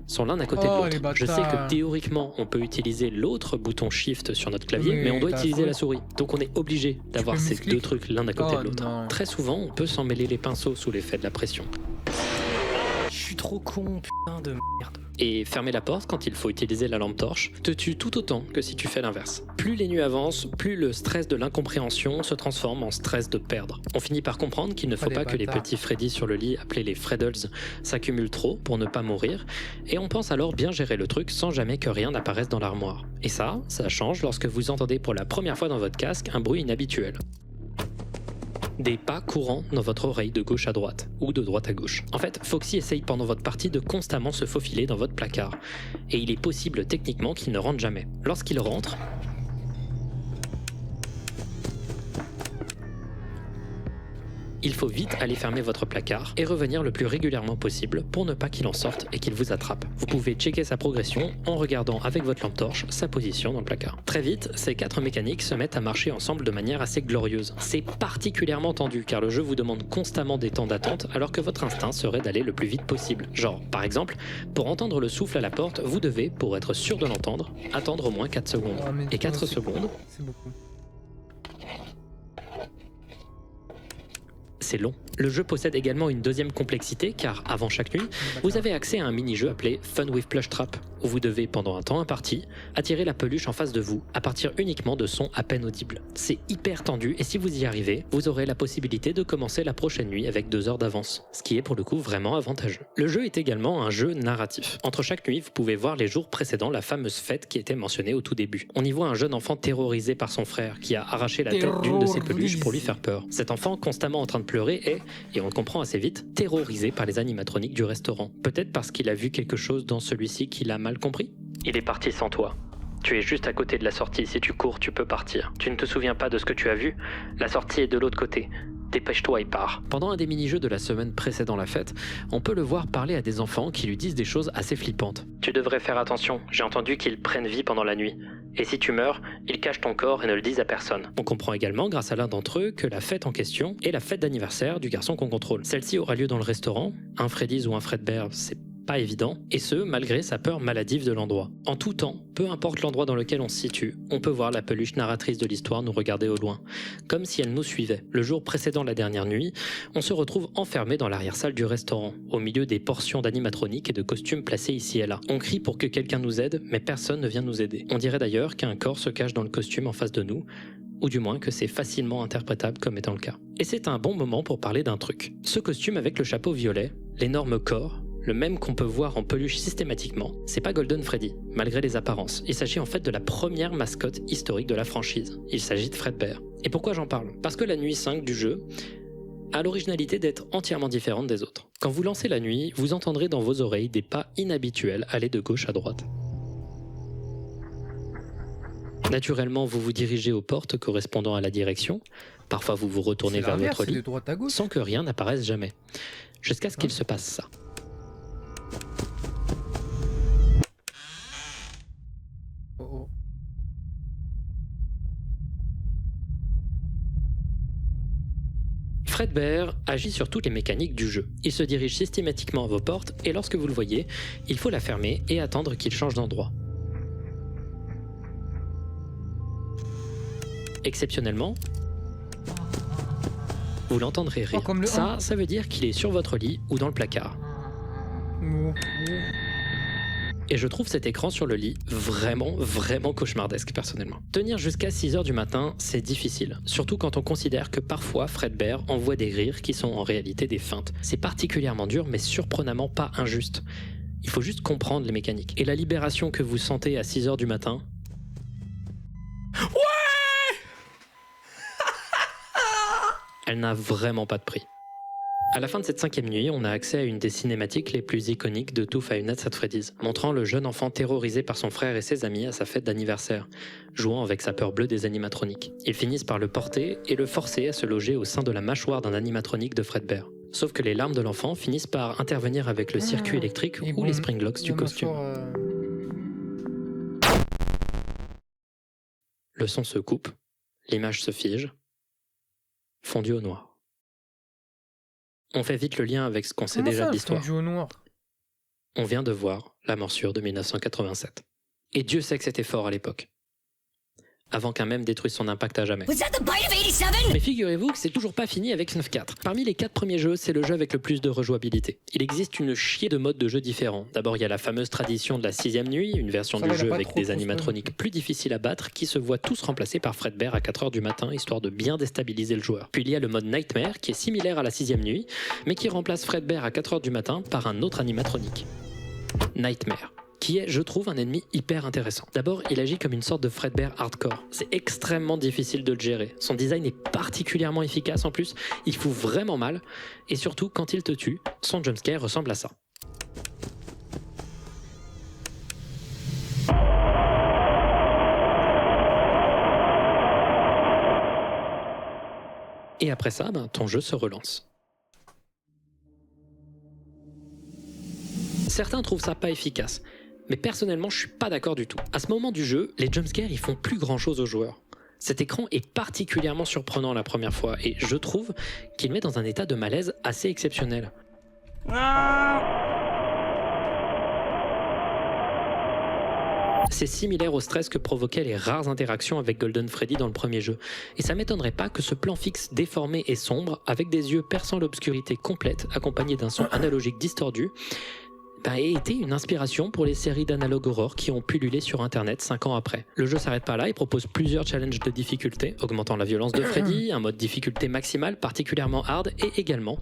sont l'un à côté de l'autre. Je sais que théoriquement, on peut utiliser l'autre bouton Shift sur notre clavier, mais on doit utiliser la souris. Donc on est obligé d'avoir ces 2 trucs l'un à côté de l'autre. Très souvent, on peut s'en mêler les pinceaux sous l'effet de la pression. Je suis trop con, putain de merde. Et fermer la porte quand il faut utiliser la lampe torche te tue tout autant que si tu fais l'inverse. Plus les nuits avancent, plus le stress de l'incompréhension se transforme en stress de perdre. On finit par comprendre qu'il ne faut pas que les petits Freddy sur le lit, appelés les Freddles, s'accumulent trop pour ne pas mourir, et on pense alors bien gérer le truc sans jamais que rien n'apparaisse dans l'armoire. Et ça change lorsque vous entendez pour la première fois dans votre casque un bruit inhabituel. Des pas courants dans votre oreille de gauche à droite, ou de droite à gauche. En fait, Foxy essaye pendant votre partie de constamment se faufiler dans votre placard, et il est possible techniquement qu'il ne rentre jamais. Lorsqu'il rentre, il faut vite aller fermer votre placard et revenir le plus régulièrement possible pour ne pas qu'il en sorte et qu'il vous attrape. Vous pouvez checker sa progression en regardant avec votre lampe torche sa position dans le placard. Très vite, ces 4 mécaniques se mettent à marcher ensemble de manière assez glorieuse. C'est particulièrement tendu car le jeu vous demande constamment des temps d'attente alors que votre instinct serait d'aller le plus vite possible. Genre, par exemple, pour entendre le souffle à la porte, vous devez, pour être sûr de l'entendre, attendre au moins 4 secondes. Et 4 secondes, c'est beaucoup. c'est long. Le jeu possède également une deuxième complexité car, avant chaque nuit, vous avez accès à un mini-jeu appelé Fun with Plush Trap, où vous devez, pendant un temps imparti, attirer la peluche en face de vous, à partir uniquement de sons à peine audibles. C'est hyper tendu et si vous y arrivez, vous aurez la possibilité de commencer la prochaine nuit avec 2 heures d'avance, ce qui est pour le coup vraiment avantageux. Le jeu est également un jeu narratif. Entre chaque nuit, vous pouvez voir les jours précédant la fameuse fête qui était mentionnée au tout début. On y voit un jeune enfant terrorisé par son frère qui a arraché la tête d'une de ses peluches pour lui faire peur. Cet enfant, constamment en train de pleurer, est, et on le comprend assez vite, terrorisé par les animatroniques du restaurant. Peut-être parce qu'il a vu quelque chose dans celui-ci qu'il a mal compris. Il est parti sans toi. Tu es juste à côté de la sortie, si tu cours, tu peux partir. Tu ne te souviens pas de ce que tu as vu? La sortie est de l'autre côté. Dépêche-toi et pars. Pendant un des mini-jeux de la semaine précédant la fête, on peut le voir parler à des enfants qui lui disent des choses assez flippantes. Tu devrais faire attention, j'ai entendu qu'ils prennent vie pendant la nuit. Et si tu meurs, ils cachent ton corps et ne le disent à personne. On comprend également, grâce à l'un d'entre eux, que la fête en question est la fête d'anniversaire du garçon qu'on contrôle. Celle-ci aura lieu dans le restaurant. Un Freddy's ou un Fredbear, c'est pas évident, et ce, malgré sa peur maladive de l'endroit. En tout temps, peu importe l'endroit dans lequel on se situe, on peut voir la peluche narratrice de l'histoire nous regarder au loin, comme si elle nous suivait. Le jour précédant la dernière nuit, on se retrouve enfermé dans l'arrière-salle du restaurant, au milieu des portions d'animatroniques et de costumes placés ici et là. On crie pour que quelqu'un nous aide, mais personne ne vient nous aider. On dirait d'ailleurs qu'un corps se cache dans le costume en face de nous, ou du moins que c'est facilement interprétable comme étant le cas. Et c'est un bon moment pour parler d'un truc. Ce costume avec le chapeau violet, l'énorme corps, le même qu'on peut voir en peluche systématiquement, c'est pas Golden Freddy, malgré les apparences. Il s'agit en fait de la première mascotte historique de la franchise. Il s'agit de Fredbear. Et pourquoi j'en parle? Parce que la nuit 5 du jeu a l'originalité d'être entièrement différente des autres. Quand vous lancez la nuit, vous entendrez dans vos oreilles des pas inhabituels aller de gauche à droite. Naturellement, vous vous dirigez aux portes correspondant à la direction. Parfois, vous vous retournez vers votre lit, sans que rien n'apparaisse jamais. Jusqu'à ce qu'il se passe ça. Fredbear agit sur toutes les mécaniques du jeu. Il se dirige systématiquement à vos portes et lorsque vous le voyez, il faut la fermer et attendre qu'il change d'endroit. Exceptionnellement, vous l'entendrez rire. comme le Ça veut dire qu'il est sur votre lit ou dans le placard. Et je trouve cet écran sur le lit vraiment cauchemardesque personnellement. Tenir jusqu'à 6h du matin, c'est difficile. Surtout quand on considère que parfois Fredbear envoie des rires qui sont en réalité des feintes. C'est particulièrement dur mais surprenamment pas injuste. Il faut juste comprendre les mécaniques. Et la libération que vous sentez à 6h du matin... Elle n'a vraiment pas de prix. À la fin de cette 5e nuit, on a accès à une des cinématiques les plus iconiques de tout Five Nights at Freddy's, montrant le jeune enfant terrorisé par son frère et ses amis à sa fête d'anniversaire, jouant avec sa peur bleue des animatroniques. Ils finissent par le porter et le forcer à se loger au sein de la mâchoire d'un animatronique de Fredbear. Sauf que les larmes de l'enfant finissent par intervenir avec le circuit électrique ou les spring locks du costume. Le son se coupe, l'image se fige, fondu au noir. On fait vite le lien avec ce qu'on sait déjà de l'histoire. On vient de voir la morsure de 1987. Et Dieu sait que c'était fort à l'époque. Avant qu'un mème détruise son impact à jamais. Mais figurez-vous que c'est toujours pas fini avec FNAF 4. Parmi les 4 premiers jeux, c'est le jeu avec le plus de rejouabilité. Il existe une chier de modes de jeu différents. D'abord, il y a la fameuse tradition de la 6e nuit, une version du jeu avec des animatroniques plus difficiles à battre qui se voient tous remplacés par Fredbear à 4h du matin, histoire de bien déstabiliser le joueur. Puis il y a le mode Nightmare, qui est similaire à la 6e nuit, mais qui remplace Fredbear à 4h du matin par un autre animatronique. Nightmare, qui est, je trouve, un ennemi hyper intéressant. D'abord, il agit comme une sorte de Fredbear hardcore. C'est extrêmement difficile de le gérer. Son design est particulièrement efficace en plus, il fout vraiment mal, et surtout, quand il te tue, son jumpscare ressemble à ça. Et après ça, ton jeu se relance. Certains trouvent ça pas efficace, mais personnellement je suis pas d'accord du tout. À ce moment du jeu, les jumpscares ils font plus grand chose aux joueurs. Cet écran est particulièrement surprenant la première fois et je trouve qu'il met dans un état de malaise assez exceptionnel. C'est similaire au stress que provoquaient les rares interactions avec Golden Freddy dans le premier jeu. Et ça m'étonnerait pas que ce plan fixe déformé et sombre, avec des yeux perçant l'obscurité complète, accompagné d'un son analogique distordu, ait été une inspiration pour les séries d'analogue horror qui ont pullulé sur internet 5 ans après. Le jeu s'arrête pas là, il propose plusieurs challenges de difficulté, augmentant la violence de Freddy, un mode difficulté maximale particulièrement hard et également,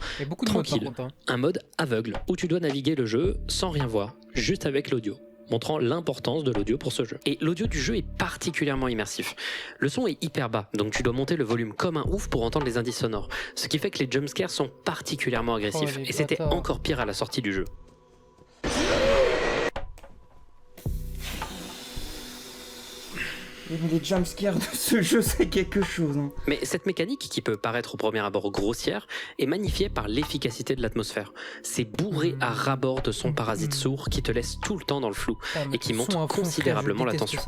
tranquille, un mode aveugle, où tu dois naviguer le jeu sans rien voir, juste avec l'audio, montrant l'importance de l'audio pour ce jeu. Et l'audio du jeu est particulièrement immersif. Le son est hyper bas, donc tu dois monter le volume comme un ouf pour entendre les indices sonores, ce qui fait que les jumpscares sont particulièrement agressifs, et c'était encore pire à la sortie du jeu. Les jumpscares de ce jeu, c'est quelque chose. Hein. Mais cette mécanique, qui peut paraître au premier abord grossière, est magnifiée par l'efficacité de l'atmosphère. C'est bourré à ras-bord de sons parasites sourds qui te laissent tout le temps dans le flou et qui montent considérablement la tension.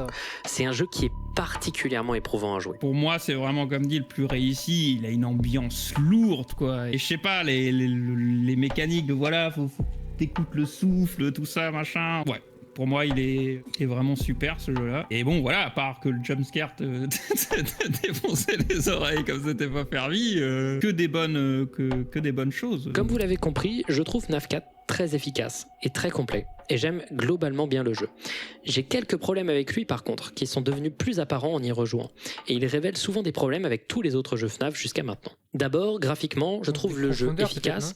C'est un jeu qui est particulièrement éprouvant à jouer. Pour moi, c'est vraiment, comme dit, le plus réussi. Il a une ambiance lourde, quoi. Et je sais pas, les mécaniques de voilà, faut t'écoutes le souffle, tout ça, machin. Ouais. Pour moi, il est vraiment super ce jeu-là. Et bon, voilà, à part que le jumpscare te défonçait les oreilles comme c'était pas permis, que des bonnes choses. Comme vous l'avez compris, je trouve FNAF 4 très efficace et très complet. Et j'aime globalement bien le jeu. J'ai quelques problèmes avec lui par contre, qui sont devenus plus apparents en y rejouant. Et il révèle souvent des problèmes avec tous les autres jeux FNAF jusqu'à maintenant. D'abord, graphiquement, je trouve le jeu efficace,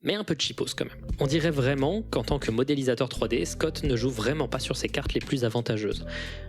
mais un peu cheapos quand même. On dirait vraiment qu'en tant que modélisateur 3D, Scott ne joue vraiment pas sur ses cartes les plus avantageuses.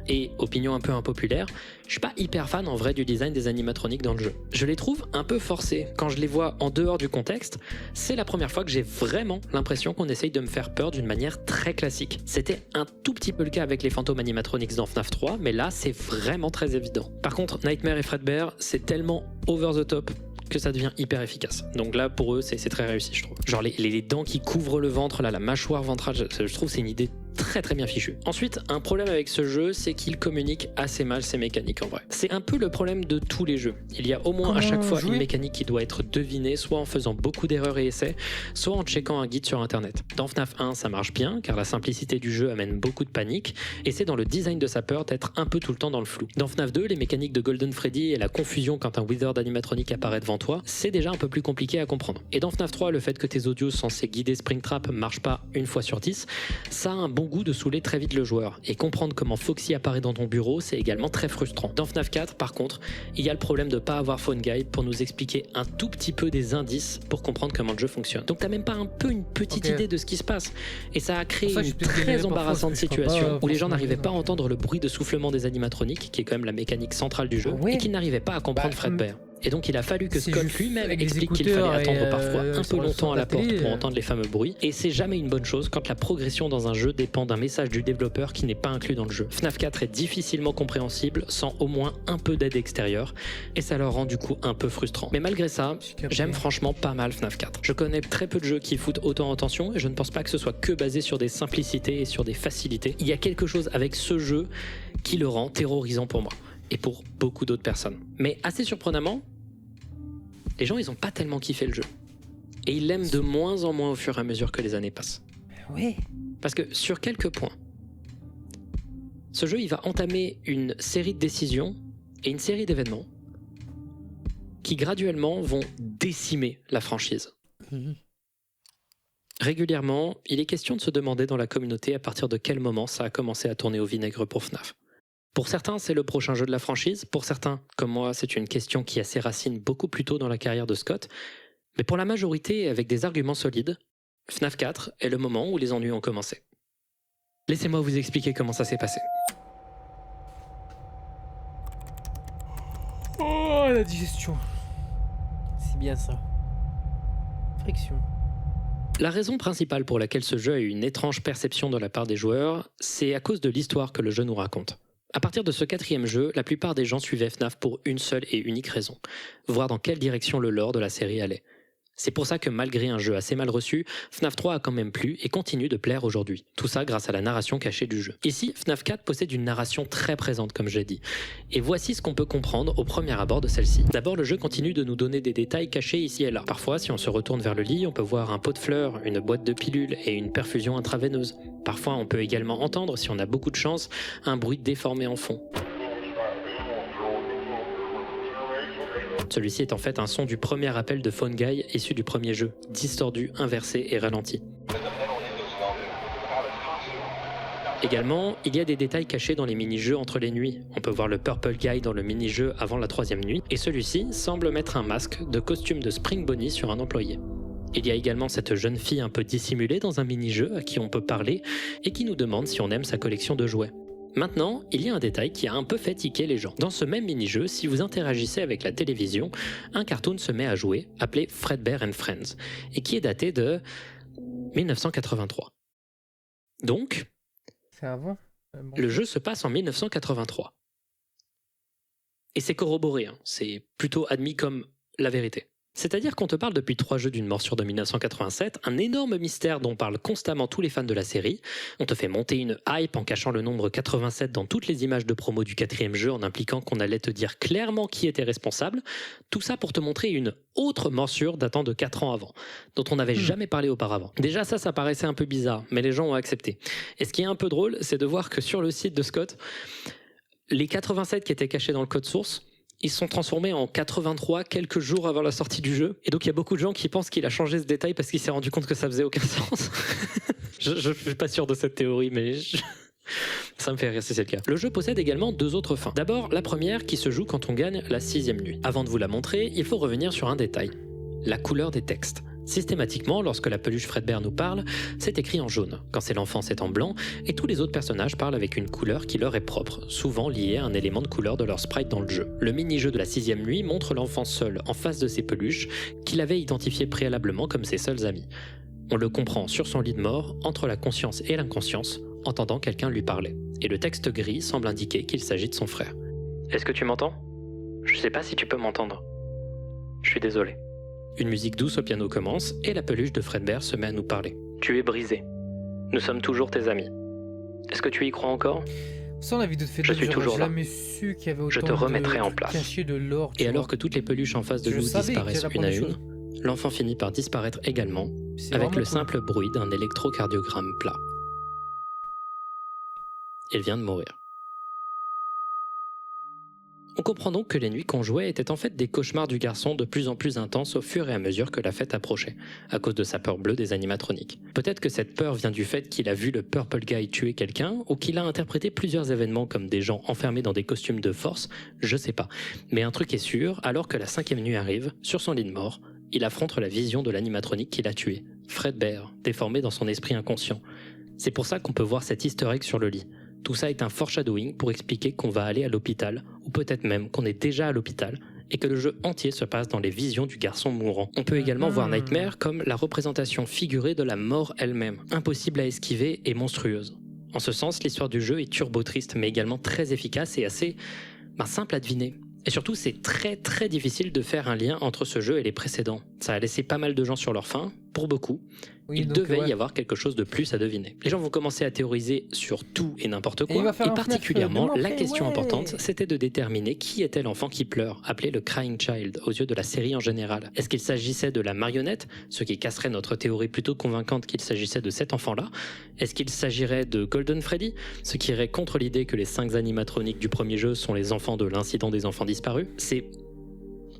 Et, opinion un peu impopulaire, je suis pas hyper fan en vrai du design des animatroniques dans le jeu. Je les trouve un peu forcés. Quand je les vois en dehors du contexte, c'est la première fois que j'ai vraiment l'impression qu'on essaye de me faire peur d'une manière très classique. C'était un tout petit peu le cas avec les fantômes animatronics dans FNAF 3, mais là c'est vraiment très évident. Par contre, Nightmare et Fredbear, c'est tellement over the top que ça devient hyper efficace. Donc là, pour eux, c'est très réussi, je trouve. Genre les dents qui couvrent le ventre, là, la mâchoire ventrale, je trouve que c'est une idée très très bien fichu. Ensuite, un problème avec ce jeu, c'est qu'il communique assez mal ses mécaniques en vrai. C'est un peu le problème de tous les jeux. Il y a au moins à chaque fois une mécanique qui doit être devinée, soit en faisant beaucoup d'erreurs et essais, soit en checkant un guide sur internet. Dans FNAF 1, ça marche bien, car la simplicité du jeu amène beaucoup de panique, et c'est dans le design de sa peur d'être un peu tout le temps dans le flou. Dans FNAF 2, les mécaniques de Golden Freddy et la confusion quand un Wizard animatronique apparaît devant toi, c'est déjà un peu plus compliqué à comprendre. Et dans FNAF 3, le fait que tes audios censés guider Springtrap marchent pas une fois sur 10, ça a un bon goût de saouler très vite le joueur. Et comprendre comment Foxy apparaît dans ton bureau, c'est également très frustrant. Dans FNAF 4, par contre, il y a le problème de pas avoir Phone Guide pour nous expliquer un tout petit peu des indices pour comprendre comment le jeu fonctionne. Donc t'as même pas un peu une petite idée de ce qui se passe. Et ça a créé une très embarrassante situation où les gens n'arrivaient pas à entendre le bruit de soufflement des animatroniques, qui est quand même la mécanique centrale du jeu, et qu'ils n'arrivaient pas à comprendre Fredbear. Et donc il a fallu que Scott lui-même explique qu'il fallait attendre parfois un peu longtemps à la porte pour entendre les fameux bruits, et c'est jamais une bonne chose quand la progression dans un jeu dépend d'un message du développeur qui n'est pas inclus dans le jeu. FNAF 4 est difficilement compréhensible sans au moins un peu d'aide extérieure, et ça leur rend du coup un peu frustrant. Mais malgré ça, j'aime franchement pas mal FNAF 4. Je connais très peu de jeux qui foutent autant attention, et je ne pense pas que ce soit que basé sur des simplicités et sur des facilités. Il y a quelque chose avec ce jeu qui le rend terrorisant pour moi, et pour beaucoup d'autres personnes. Mais assez surprenamment, les gens ils ont pas tellement kiffé le jeu. Et ils l'aiment de moins en moins au fur et à mesure que les années passent. Oui. Parce que sur quelques points, ce jeu il va entamer une série de décisions et une série d'événements qui graduellement vont décimer la franchise. Régulièrement, il est question de se demander dans la communauté à partir de quel moment ça a commencé à tourner au vinaigre pour FNAF. Pour certains, c'est le prochain jeu de la franchise. Pour certains, comme moi, c'est une question qui a ses racines beaucoup plus tôt dans la carrière de Scott. Mais pour la majorité, avec des arguments solides, FNAF 4 est le moment où les ennuis ont commencé. Laissez-moi vous expliquer comment ça s'est passé. Oh, la digestion. C'est bien ça. Friction. La raison principale pour laquelle ce jeu a eu une étrange perception de la part des joueurs, c'est à cause de l'histoire que le jeu nous raconte. À partir de ce 4e jeu, la plupart des gens suivaient FNAF pour une seule et unique raison, voir dans quelle direction le lore de la série allait. C'est pour ça que malgré un jeu assez mal reçu, FNAF 3 a quand même plu et continue de plaire aujourd'hui. Tout ça grâce à la narration cachée du jeu. Ici, FNAF 4 possède une narration très présente comme j'ai dit. Et voici ce qu'on peut comprendre au premier abord de celle-ci. D'abord, le jeu continue de nous donner des détails cachés ici et là. Parfois, si on se retourne vers le lit, on peut voir un pot de fleurs, une boîte de pilules et une perfusion intraveineuse. Parfois, on peut également entendre, si on a beaucoup de chance, un bruit déformé en fond. Celui-ci est en fait un son du premier appel de Phone Guy issu du premier jeu, distordu, inversé et ralenti. Également, il y a des détails cachés dans les mini-jeux entre les nuits. On peut voir le Purple Guy dans le mini-jeu avant la 3e nuit, et celui-ci semble mettre un masque de costume de Spring Bonnie sur un employé. Il y a également cette jeune fille un peu dissimulée dans un mini-jeu à qui on peut parler et qui nous demande si on aime sa collection de jouets. Maintenant, il y a un détail qui a un peu fait tiquer les gens. Dans ce même mini-jeu, si vous interagissez avec la télévision, un cartoon se met à jouer, appelé Fredbear and Friends, et qui est daté de 1983. Donc, c'est avant. Le jeu se passe en 1983. Et c'est corroboré, hein. C'est plutôt admis comme la vérité. C'est-à-dire qu'on te parle depuis 3 jeux d'une morsure de 1987, un énorme mystère dont parlent constamment tous les fans de la série. On te fait monter une hype en cachant le nombre 87 dans toutes les images de promo du 4e jeu en impliquant qu'on allait te dire clairement qui était responsable. Tout ça pour te montrer une autre morsure datant de 4 ans avant, dont on n'avait jamais parlé auparavant. Déjà ça paraissait un peu bizarre, mais les gens ont accepté. Et ce qui est un peu drôle, c'est de voir que sur le site de Scott, les 87 qui étaient cachés dans le code source, ils se sont transformés en 83 quelques jours avant la sortie du jeu. Et donc il y a beaucoup de gens qui pensent qu'il a changé ce détail parce qu'il s'est rendu compte que ça faisait aucun sens. Je suis pas sûr de cette théorie, mais ça me fait rire si c'est le cas. Le jeu possède également 2 autres fins. D'abord, la première qui se joue quand on gagne la 6e nuit. Avant de vous la montrer, il faut revenir sur un détail. La couleur des textes. Systématiquement, lorsque la peluche Fredbear nous parle, c'est écrit en jaune. Quand c'est l'enfant, c'est en blanc, et tous les autres personnages parlent avec une couleur qui leur est propre, souvent liée à un élément de couleur de leur sprite dans le jeu. Le mini-jeu de la 6e nuit montre l'enfant seul en face de ses peluches, qu'il avait identifiées préalablement comme ses seuls amis. On le comprend sur son lit de mort, entre la conscience et l'inconscience, entendant quelqu'un lui parler. Et le texte gris semble indiquer qu'il s'agit de son frère. Est-ce que tu m'entends ? Je sais pas si tu peux m'entendre. Je suis désolé. Une musique douce au piano commence et la peluche de Fredbear se met à nous parler. Tu es brisé. Nous sommes toujours tes amis. Est-ce que tu y crois encore ? Sans la vidéo de fait Je suis toujours là. jamais su qu'il y avait autant Je te remettrai de en trucs place. cachés de l'or. Et alors que toutes les peluches en face de Je Lou savais qu'il disparaissent allait une à apprendre des une, l'enfant finit par disparaître également, C'est avec vraiment le cool. simple bruit d'un électrocardiogramme plat. Il vient de mourir. On comprend donc que les nuits qu'on jouait étaient en fait des cauchemars du garçon de plus en plus intenses au fur et à mesure que la fête approchait, à cause de sa peur bleue des animatroniques. Peut-être que cette peur vient du fait qu'il a vu le Purple Guy tuer quelqu'un, ou qu'il a interprété plusieurs événements comme des gens enfermés dans des costumes de force, je sais pas. Mais un truc est sûr, alors que la 5e nuit arrive, sur son lit de mort, il affronte la vision de l'animatronique qui l'a tué, Fredbear, déformé dans son esprit inconscient. C'est pour ça qu'on peut voir cet easter egg sur le lit. Tout ça est un foreshadowing pour expliquer qu'on va aller à l'hôpital, ou peut-être même qu'on est déjà à l'hôpital, et que le jeu entier se passe dans les visions du garçon mourant. On peut également voir Nightmare comme la représentation figurée de la mort elle-même, impossible à esquiver et monstrueuse. En ce sens, l'histoire du jeu est turbo triste, mais également très efficace et assez simple à deviner. Et surtout, c'est très très difficile de faire un lien entre ce jeu et les précédents. Ça a laissé pas mal de gens sur leur faim, pour beaucoup. Oui, Il donc, devait ouais. y avoir quelque chose de plus à deviner. Les gens vont commencer à théoriser sur tout et n'importe Et il va quoi, faire et un FNAF, particulièrement, demain la après, question ouais. importante, c'était de déterminer qui était l'enfant qui pleure, appelé le Crying Child, aux yeux de la série en général. Est-ce qu'il s'agissait de la marionnette, ce qui casserait notre théorie plutôt convaincante qu'il s'agissait de cet enfant-là? Est-ce qu'il s'agirait de Golden Freddy, ce qui irait contre l'idée que les 5 animatroniques du premier jeu sont les enfants de l'incident des enfants disparus? C'est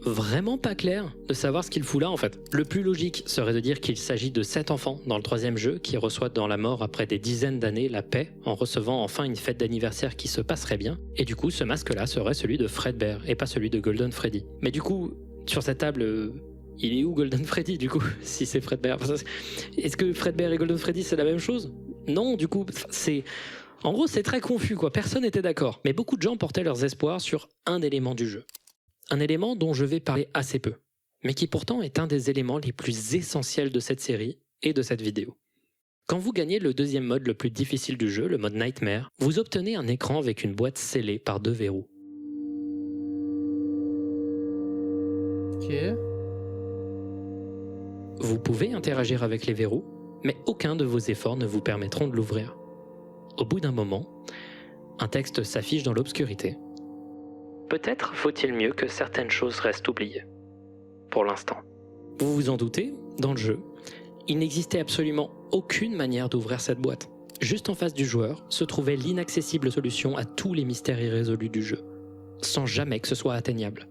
vraiment pas clair de savoir ce qu'il fout là en fait. Le plus logique serait de dire qu'il s'agit de cet enfant dans le 3e jeu qui reçoit dans la mort après des dizaines d'années la paix en recevant enfin une fête d'anniversaire qui se passerait bien, et du coup ce masque là serait celui de Fredbear et pas celui de Golden Freddy. Mais du coup, sur cette table, il est où Golden Freddy du coup, si c'est Fredbear? Est-ce que Fredbear et Golden Freddy c'est la même chose? Non, du coup, c'est... En gros, c'est très confus quoi, personne n'était d'accord. Mais beaucoup de gens portaient leurs espoirs sur un élément du jeu. Un élément dont je vais parler assez peu, mais qui pourtant est un des éléments les plus essentiels de cette série et de cette vidéo. Quand vous gagnez le 2e mode le plus difficile du jeu, le mode Nightmare, vous obtenez un écran avec une boîte scellée par 2 verrous. Ok. Vous pouvez interagir avec les verrous, mais aucun de vos efforts ne vous permettront de l'ouvrir. Au bout d'un moment, un texte s'affiche dans l'obscurité. Peut-être faut-il mieux que certaines choses restent oubliées. Pour l'instant. Vous vous en doutez, dans le jeu, il n'existait absolument aucune manière d'ouvrir cette boîte. Juste en face du joueur se trouvait l'inaccessible solution à tous les mystères irrésolus du jeu, sans jamais que ce soit atteignable.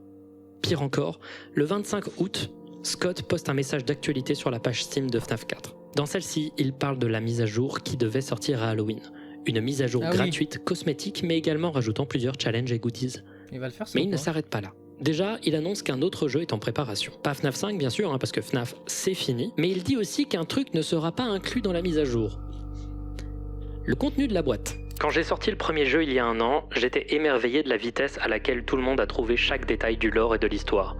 Pire encore, le 25 août, Scott poste un message d'actualité sur la page Steam de FNAF 4. Dans celle-ci, il parle de la mise à jour qui devait sortir à Halloween. Une mise à jour gratuite, cosmétique, mais également rajoutant plusieurs challenges et goodies. Il va le faire ça. Mais ou il ne pas s'arrête pas là. Déjà, il annonce qu'un autre jeu est en préparation. Pas FNAF 5 bien sûr, parce que FNAF c'est fini, mais il dit aussi qu'un truc ne sera pas inclus dans la mise à jour. Le contenu de la boîte. Quand j'ai sorti le premier jeu il y a 1 an, j'étais émerveillé de la vitesse à laquelle tout le monde a trouvé chaque détail du lore et de l'histoire.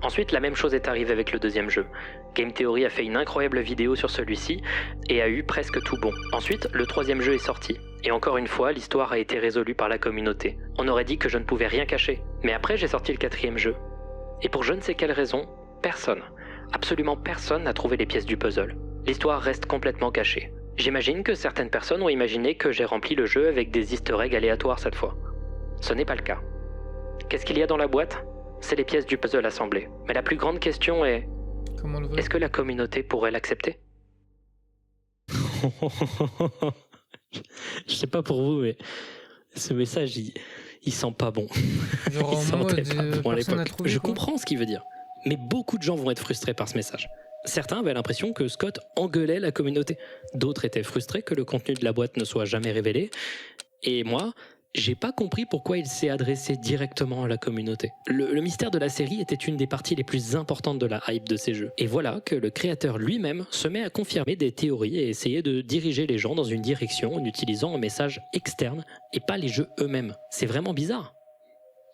Ensuite, la même chose est arrivée avec le 2e jeu. Game Theory a fait une incroyable vidéo sur celui-ci et a eu presque tout bon. Ensuite, le 3e jeu est sorti. Et encore une fois, l'histoire a été résolue par la communauté. On aurait dit que je ne pouvais rien cacher. Mais après, j'ai sorti le 4e jeu. Et pour je ne sais quelle raison, personne, absolument personne n'a trouvé les pièces du puzzle. L'histoire reste complètement cachée. J'imagine que certaines personnes ont imaginé que j'ai rempli le jeu avec des easter eggs aléatoires cette fois. Ce n'est pas le cas. Qu'est-ce qu'il y a dans la boîte ? C'est les pièces du puzzle assemblées. Mais la plus grande question est... Comment on le veut? Est-ce que la communauté pourrait l'accepter ? Je sais pas pour vous, mais ce message, il sent pas bon. Genre Il en sentait mode, pas bon à personne n'a l'époque. trouvé, Je quoi. comprends ce qu'il veut dire, mais beaucoup de gens vont être frustrés par ce message. Certains avaient l'impression que Scott engueulait la communauté. D'autres étaient frustrés que le contenu de la boîte ne soit jamais révélé. Et moi, j'ai pas compris pourquoi il s'est adressé directement à la communauté. Le mystère de la série était une des parties les plus importantes de la hype de ces jeux. Et voilà que le créateur lui-même se met à confirmer des théories et essayer de diriger les gens dans une direction en utilisant un message externe et pas les jeux eux-mêmes. C'est vraiment bizarre.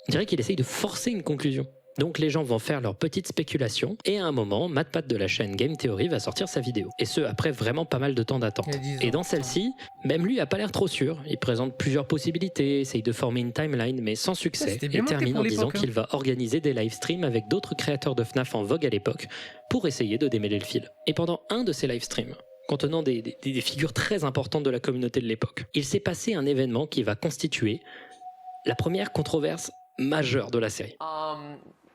On dirait qu'il essaye de forcer une conclusion. Donc les gens vont faire leurs petites spéculations et à un moment, MatPat de la chaîne Game Theory va sortir sa vidéo. Et ce, après vraiment pas mal de temps d'attente. Il y a 10 ans, Et dans putain. celle-ci, même lui a pas l'air trop sûr. Il présente plusieurs possibilités, essaye de former une timeline, mais sans succès. C'était bien Et monté termine pour en disant l'époque, hein. qu'il va organiser des live streams avec d'autres créateurs de FNAF en vogue à l'époque pour essayer de démêler le fil. Et pendant un de ces live streams, contenant des figures très importantes de la communauté de l'époque. Il s'est passé un événement qui va constituer la première controverse majeure de la série.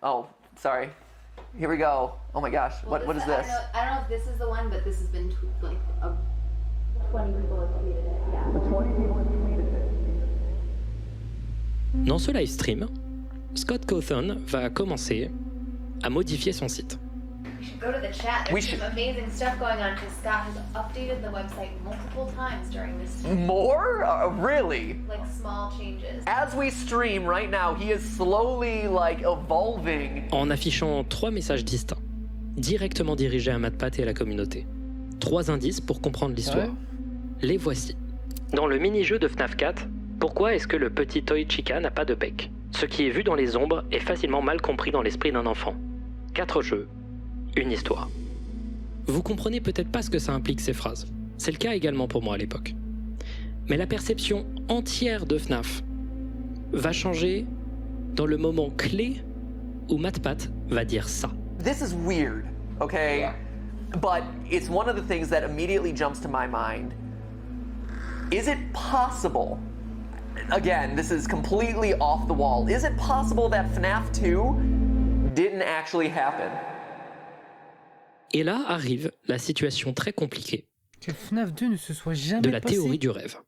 Oh, sorry. Here we go. Oh my gosh. What is this? I don't know if this is the one, but this has been like 20 people have tweeted it. Yeah. 20 people have tweeted it. Dans ce live stream, Scott Cawthon va commencer à modifier son site. We should go to the chat. There's some amazing stuff going on because Scott has updated the website multiple times during this stream. More? Really? Like small changes. As we stream right now, he is slowly like evolving. En affichant 3 messages distincts, directement dirigés à MatPat et à la communauté. 3 indices pour comprendre l'histoire. Ouais. Les voici. Dans le mini-jeu de FNAF 4, pourquoi est-ce que le petit toy Chica n'a pas de bec? Ce qui est vu dans les ombres est facilement mal compris dans l'esprit d'un enfant. 4 jeux, une histoire. Vous comprenez peut-être pas ce que ça implique ces phrases. C'est le cas également pour moi à l'époque. Mais la perception entière de FNAF va changer dans le moment clé où MatPat va dire ça. This is weird, okay? But it's one of the things that immediately jumps to my mind. Is it possible? Again, this is completely off the wall. Is it possible that FNAF 2 didn't actually happen? Et là arrive la situation très compliquée Que FNAF 2 ne se soit jamais de la passé. théorie du rêve.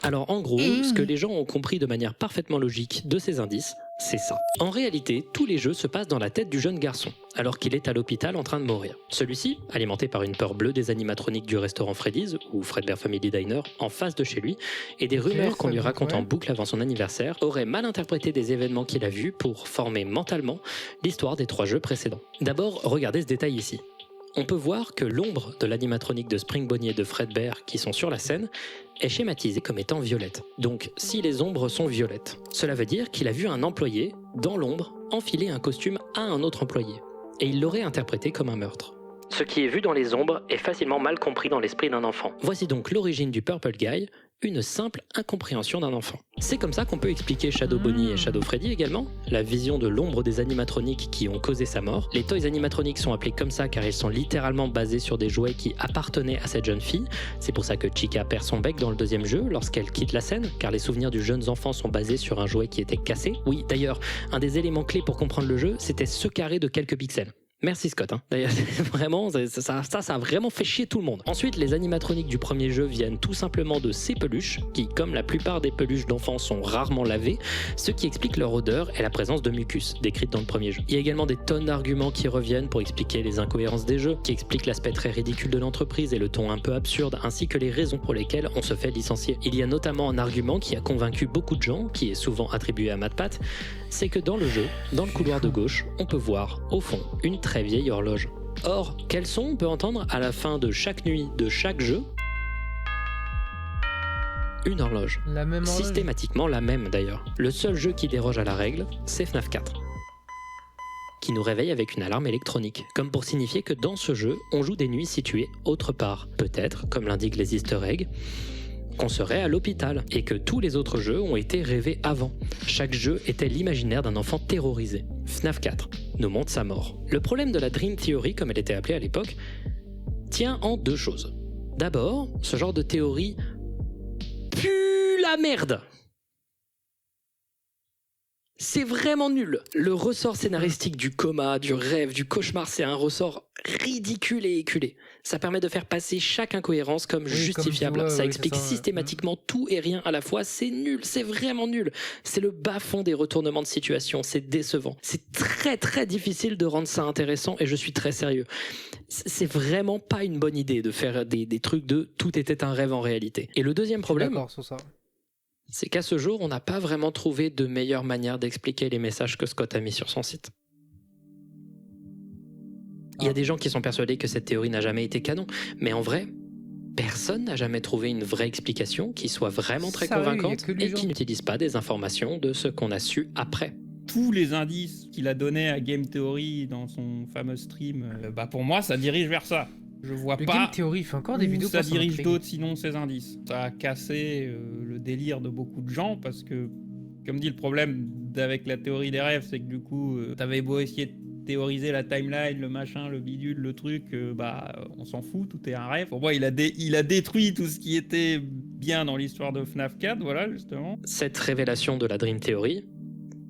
Alors en gros, ce que les gens ont compris de manière parfaitement logique de ces indices, c'est ça. En réalité, tous les jeux se passent dans la tête du jeune garçon, alors qu'il est à l'hôpital en train de mourir. Celui-ci, alimenté par une peur bleue des animatroniques du restaurant Freddy's, ou Fredbear Family Diner, en face de chez lui, et des rumeurs qu'on lui raconte en boucle avant son anniversaire, aurait mal interprété des événements qu'il a vus pour former mentalement l'histoire des 3 jeux précédents. D'abord, regardez ce détail ici. On peut voir que l'ombre de l'animatronique de Spring Bonnie et de Fredbear qui sont sur la scène est schématisée comme étant violette. Donc, si les ombres sont violettes, cela veut dire qu'il a vu un employé, dans l'ombre, enfiler un costume à un autre employé. Et il l'aurait interprété comme un meurtre. Ce qui est vu dans les ombres est facilement mal compris dans l'esprit d'un enfant. Voici donc l'origine du Purple Guy, une simple incompréhension d'un enfant. C'est comme ça qu'on peut expliquer Shadow Bonnie et Shadow Freddy également, la vision de l'ombre des animatroniques qui ont causé sa mort. Les toys animatroniques sont appelés comme ça car ils sont littéralement basés sur des jouets qui appartenaient à cette jeune fille. C'est pour ça que Chica perd son bec dans le 2e jeu lorsqu'elle quitte la scène, car les souvenirs du jeune enfant sont basés sur un jouet qui était cassé. Oui, d'ailleurs, un des éléments clés pour comprendre le jeu, c'était ce carré de quelques pixels. Merci Scott, hein. D'ailleurs, vraiment, ça a vraiment fait chier tout le monde. Ensuite, les animatroniques du premier jeu viennent tout simplement de ces peluches, qui, comme la plupart des peluches d'enfants, sont rarement lavées, ce qui explique leur odeur et la présence de mucus, décrite dans le premier jeu. Il y a également des tonnes d'arguments qui reviennent pour expliquer les incohérences des jeux, qui expliquent l'aspect très ridicule de l'entreprise et le ton un peu absurde, ainsi que les raisons pour lesquelles on se fait licencier. Il y a notamment un argument qui a convaincu beaucoup de gens, qui est souvent attribué à MatPat, c'est que dans le jeu, dans le couloir de gauche, on peut voir, au fond, une très vieille horloge. Or, quel son on peut entendre à la fin de chaque nuit de chaque jeu? Une horloge. La même horloge. Systématiquement la même d'ailleurs. Le seul jeu qui déroge à la règle, c'est FNAF 4. Qui nous réveille avec une alarme électronique, comme pour signifier que dans ce jeu, on joue des nuits situées autre part. Peut-être, comme l'indiquent les easter eggs, qu'on serait à l'hôpital et que tous les autres jeux ont été rêvés avant. Chaque jeu était l'imaginaire d'un enfant terrorisé. FNAF 4 nous montre sa mort. Le problème de la Dream Theory, comme elle était appelée à l'époque, tient en 2 choses. D'abord, ce genre de théorie pue la merde. C'est vraiment nul. Le ressort scénaristique du coma, du rêve, du cauchemar, c'est un ressort ridicule et éculé. Ça permet de faire passer chaque incohérence comme justifiable. Comme ça explique c'est ça, systématiquement tout et rien à la fois. C'est nul, c'est vraiment nul. C'est le bas-fond des retournements de situation. C'est décevant. C'est très très difficile de rendre ça intéressant et je suis très sérieux. C'est vraiment pas une bonne idée de faire des trucs de tout était un rêve en réalité. Et le deuxième problème, D'accord sur ça. c'est qu'à ce jour, on n'a pas vraiment trouvé de meilleure manière d'expliquer les messages que Scott a mis sur son site. Il y a des gens qui sont persuadés que cette théorie n'a jamais été canon, mais en vrai, personne n'a jamais trouvé une vraie explication qui soit vraiment très Sérieux, convaincante y a que lui, et genre. qui n'utilise pas des informations de ce qu'on a su après. Tous les indices qu'il a donnés à Game Theory dans son fameux stream, pour moi, ça dirige vers ça. Je vois Le pas Game Theory fait encore des où vidéos ça pour dirige s'intriguer. d'autres sinon ces indices. Ça a cassé le délire de beaucoup de gens parce que, comme dit, le problème avec la théorie des rêves, c'est que du coup, t'avais beau essayer de théoriser la timeline, le machin, le bidule, le truc, on s'en fout, tout est un rêve. Pour moi, il a détruit tout ce qui était bien dans l'histoire de FNAF 4, voilà, justement. Cette révélation de la Dream Theory,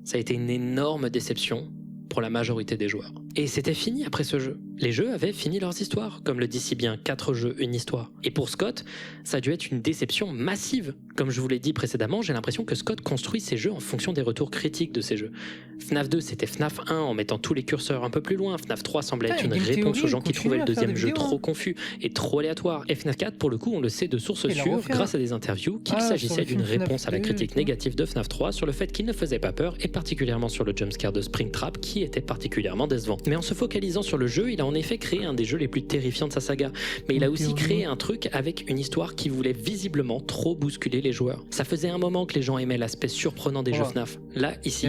ça a été une énorme déception pour la majorité des joueurs. Et c'était fini après ce jeu. Les jeux avaient fini leurs histoires, comme le dit si bien 4 jeux, une histoire. Et pour Scott, ça a dû être une déception massive. Comme je vous l'ai dit précédemment, j'ai l'impression que Scott construit ses jeux en fonction des retours critiques de ses jeux. FNAF 2, c'était FNAF 1 en mettant tous les curseurs un peu plus loin. FNAF 3 semblait être une réponse aux gens qui trouvaient le deuxième jeu trop confus et trop aléatoire. Et FNAF 4, pour le coup, on le sait de sources sûres, grâce à des interviews, qu'il s'agissait d'une réponse à la critique négative de FNAF 3 sur le fait qu'il ne faisait pas peur, et particulièrement sur le jumpscare de Springtrap, qui était particulièrement décevant. Mais en se focalisant sur le jeu, il a en effet créé un des jeux les plus terrifiants de sa saga. Mais il a aussi créé un truc avec une histoire qui voulait visiblement trop bousculer les joueurs. Ça faisait un moment que les gens aimaient l'aspect surprenant des jeux FNAF. Là, ici,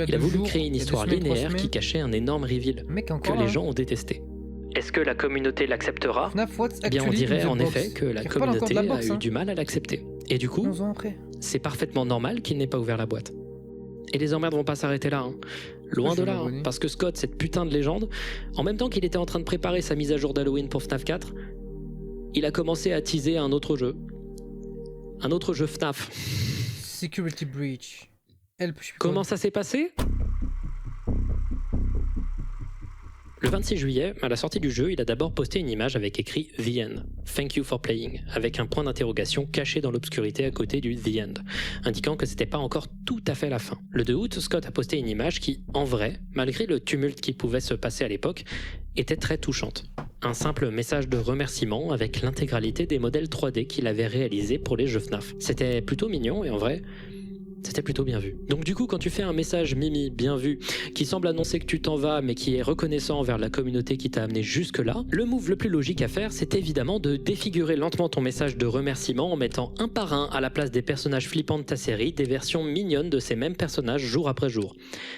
il a voulu créer une histoire linéaire qui cachait un énorme reveal que les gens ont détesté. Est-ce que la communauté l'acceptera ? Eh bien, on dirait en effet que la communauté a eu du mal à l'accepter. Et du coup, c'est parfaitement normal qu'il n'ait pas ouvert la boîte. Et les emmerdes vont pas s'arrêter là, hein. Loin de là, hein. Parce que Scott, cette putain de légende, en même temps qu'il était en train de préparer sa mise à jour d'Halloween pour FNAF 4, il a commencé à teaser un autre jeu. Un autre jeu FNAF. Security Breach. Comment ça s'est passé ? Le 26 juillet, à la sortie du jeu, il a d'abord posté une image avec écrit « The End »,« Thank you for playing », avec un point d'interrogation caché dans l'obscurité à côté du « The End », indiquant que c'était pas encore tout à fait la fin. Le 2 août, Scott a posté une image qui, en vrai, malgré le tumulte qui pouvait se passer à l'époque, était très touchante. Un simple message de remerciement avec l'intégralité des modèles 3D qu'il avait réalisés pour les jeux FNAF. C'était plutôt mignon et en vrai, c'était plutôt bien vu. Donc du coup, quand tu fais un message Mimi bien vu, qui semble annoncer que tu t'en vas, mais qui est reconnaissant envers la communauté qui t'a amené jusque-là, le move le plus logique à faire, c'est évidemment de défigurer lentement ton message de remerciement en mettant un par un à la place des personnages flippants de ta série, des versions mignonnes de ces mêmes personnages jour après jour.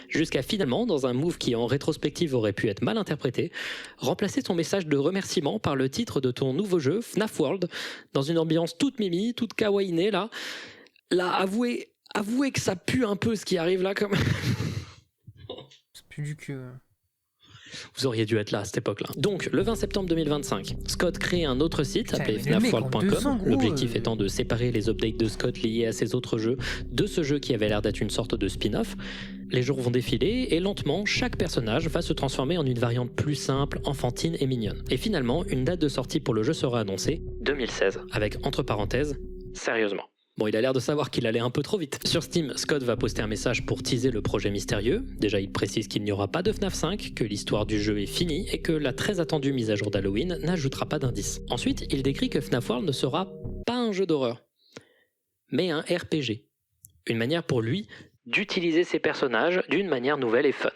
Jusqu'à finalement, dans un move qui en rétrospective aurait pu être mal interprété, remplacer ton message de remerciement par le titre de ton nouveau jeu, FNAF World, dans une ambiance toute Mimi, toute kawaiinée là. Là, avouez que ça pue un peu ce qui arrive là comme... Ça pue du cul. Vous auriez dû être là à cette époque-là. Donc, le 20 septembre 2025, Scott crée un autre site appelé FNAFworld.com, l'objectif étant de séparer les updates de Scott liés à ses autres jeux de ce jeu qui avait l'air d'être une sorte de spin-off. Les jours vont défiler et lentement, chaque personnage va se transformer en une variante plus simple, enfantine et mignonne. Et finalement, une date de sortie pour le jeu sera annoncée, 2016, avec entre parenthèses, sérieusement. Bon, il a l'air de savoir qu'il allait un peu trop vite. Sur Steam, Scott va poster un message pour teaser le projet mystérieux. Déjà, il précise qu'il n'y aura pas de FNAF 5, que l'histoire du jeu est finie et que la très attendue mise à jour d'Halloween n'ajoutera pas d'indices. Ensuite, il décrit que FNAF World ne sera pas un jeu d'horreur, mais un RPG. Une manière pour lui d'utiliser ses personnages d'une manière nouvelle et fun.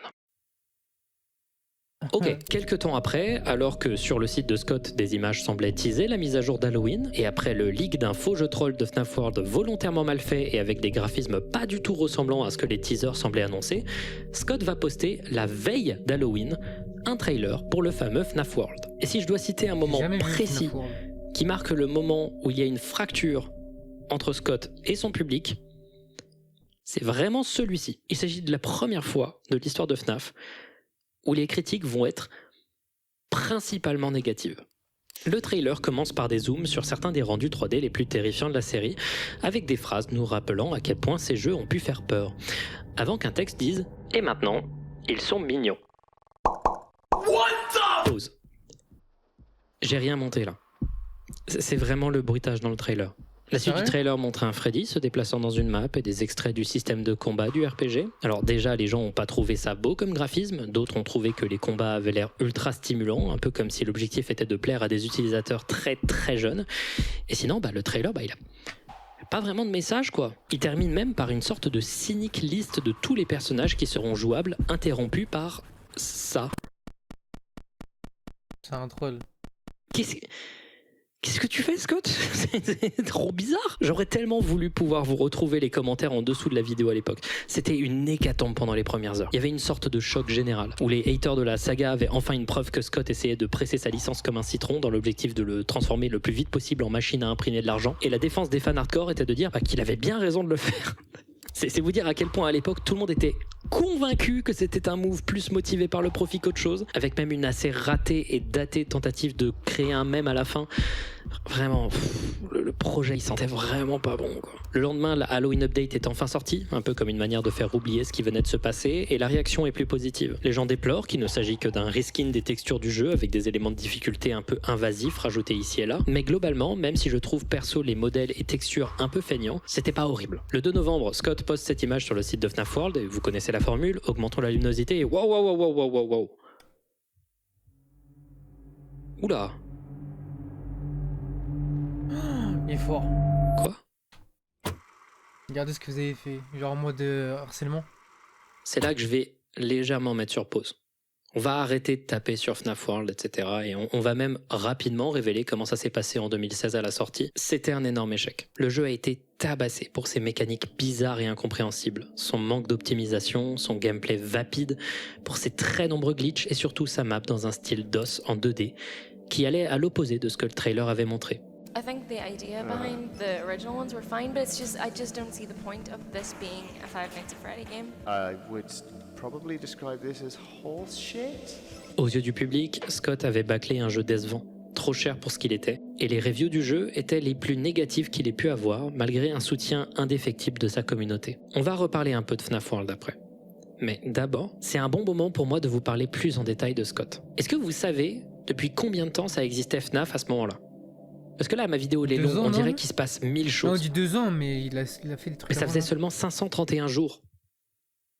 Ok, quelques temps après, alors que sur le site de Scott, des images semblaient teaser la mise à jour d'Halloween, et après le leak d'un faux jeu troll de FNAF World volontairement mal fait et avec des graphismes pas du tout ressemblant à ce que les teasers semblaient annoncer, Scott va poster la veille d'Halloween un trailer pour le fameux FNAF World. Et si je dois citer un moment précis qui marque le moment où il y a une fracture entre Scott et son public, c'est vraiment celui-ci. Il s'agit de la première fois de l'histoire de FNAF où les critiques vont être principalement négatives. Le trailer commence par des zooms sur certains des rendus 3D les plus terrifiants de la série, avec des phrases nous rappelant à quel point ces jeux ont pu faire peur, avant qu'un texte dise « Et maintenant, ils sont mignons ». Pause. J'ai rien monté là. C'est vraiment le bruitage dans le trailer. La suite du trailer montrait un Freddy se déplaçant dans une map et des extraits du système de combat du RPG. Alors déjà, les gens n'ont pas trouvé ça beau comme graphisme, d'autres ont trouvé que les combats avaient l'air ultra stimulants, un peu comme si l'objectif était de plaire à des utilisateurs très très jeunes. Et sinon, le trailer, il a pas vraiment de message quoi. Il termine même par une sorte de cynique liste de tous les personnages qui seront jouables, interrompus par ça. C'est un troll. Qu'est-ce que tu fais, Scott ? C'est trop bizarre. J'aurais tellement voulu pouvoir vous retrouver les commentaires en dessous de la vidéo à l'époque. C'était une hécatombe pendant les premières heures. Il y avait une sorte de choc général, où les haters de la saga avaient enfin une preuve que Scott essayait de presser sa licence comme un citron dans l'objectif de le transformer le plus vite possible en machine à imprimer de l'argent. Et la défense des fans hardcore était de dire qu'il avait bien raison de le faire. C'est vous dire à quel point à l'époque tout le monde était convaincu que c'était un move plus motivé par le profit qu'autre chose, avec même une assez ratée et datée tentative de créer un mème à la fin. Vraiment, le projet il sentait vraiment pas bon, quoi. Le lendemain, la Halloween Update est enfin sortie, un peu comme une manière de faire oublier ce qui venait de se passer, et la réaction est plus positive. Les gens déplorent qu'il ne s'agit que d'un reskin des textures du jeu avec des éléments de difficulté un peu invasifs rajoutés ici et là, mais globalement, même si je trouve perso les modèles et textures un peu feignants, c'était pas horrible. Le 2 novembre, Scott poste cette image sur le site de FNAF World, et vous connaissez la formule, augmentons la luminosité et wow. Oula. Il est fort. Quoi? Regardez ce que vous avez fait, genre en mode harcèlement. C'est là que je vais légèrement mettre sur pause. On va arrêter de taper sur FNAF World, etc. Et on va même rapidement révéler comment ça s'est passé en 2016 à la sortie. C'était un énorme échec. Le jeu a été tabassé pour ses mécaniques bizarres et incompréhensibles, son manque d'optimisation, son gameplay vapide, pour ses très nombreux glitches et surtout sa map dans un style DOS en 2D, qui allait à l'opposé de ce que le trailer avait montré. I think the idea behind the original ones were fine, but I just don't see the point of this being a Five Nights at Freddy game. I would probably describe this as horse shit. Aux yeux du public, Scott avait bâclé un jeu décevant, trop cher pour ce qu'il était, et les reviews du jeu étaient les plus négatives qu'il ait pu avoir, malgré un soutien indéfectible de sa communauté. On va reparler un peu de FNAF World après. Mais d'abord, c'est un bon moment pour moi de vous parler plus en détail de Scott. Est-ce que vous savez depuis combien de temps ça existait FNAF à ce moment-là? Parce que là, ma vidéo, elle est longue, on dirait qu'il se passe 1000 choses. Non, on dit 2 ans, mais il a fait des trucs. Mais ça faisait seulement 531 jours.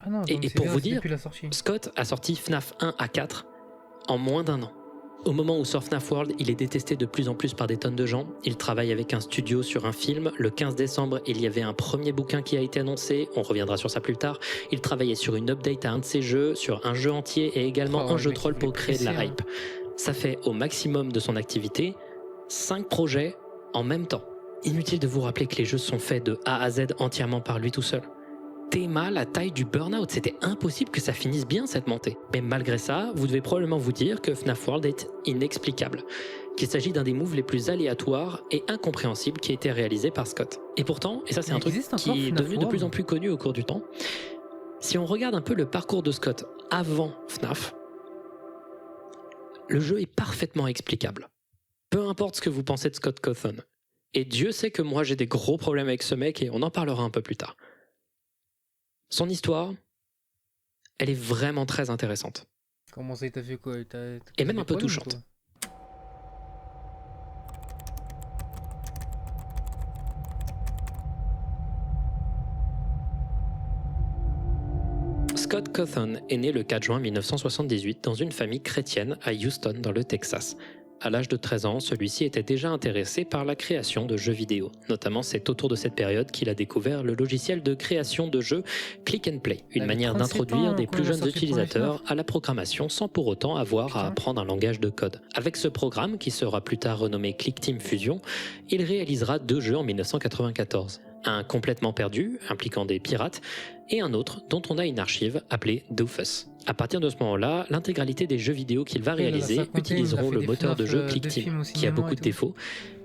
Ah non, et pour vous dire, Scott a sorti FNAF 1 à 4 en moins d'1 an. Au moment où sort FNAF World, il est détesté de plus en plus par des tonnes de gens. Il travaille avec un studio sur un film. Le 15 décembre, il y avait un premier bouquin qui a été annoncé. On reviendra sur ça plus tard. Il travaillait sur une update à un de ses jeux, sur un jeu entier et également un jeu troll pour créer de la hype. Ça fait au maximum de son activité 5 projets en même temps. Inutile de vous rappeler que les jeux sont faits de A à Z entièrement par lui tout seul. Théma, la taille du burn-out, c'était impossible que ça finisse bien cette montée. Mais malgré ça, vous devez probablement vous dire que FNAF World est inexplicable, qu'il s'agit d'un des moves les plus aléatoires et incompréhensibles qui a été réalisé par Scott. Et pourtant, et ça c'est un truc qui est devenu de plus en plus connu au cours du temps, si on regarde un peu le parcours de Scott avant FNAF, le jeu est parfaitement explicable. Peu importe ce que vous pensez de Scott Cawthon. Et Dieu sait que moi j'ai des gros problèmes avec ce mec et on en parlera un peu plus tard. Son histoire, elle est vraiment très intéressante. Comment ça, t'as fait quoi? Et même un peu touchante. Scott Cawthon est né le 4 juin 1978 dans une famille chrétienne à Houston, dans le Texas. À l'âge de 13 ans, celui-ci était déjà intéressé par la création de jeux vidéo. Notamment, c'est autour de cette période qu'il a découvert le logiciel de création de jeux Click and Play, une manière d'introduire des plus jeunes utilisateurs à la programmation sans pour autant avoir à apprendre un langage de code. Avec ce programme, qui sera plus tard renommé ClickTeam Fusion, il réalisera 2 jeux en 1994. Un complètement perdu, impliquant des pirates, et un autre dont on a une archive appelée Doofus. À partir de ce moment-là, l'intégralité des jeux vidéo qu'il va réaliser utiliseront le moteur de jeu ClickTeam, qui a beaucoup de défauts,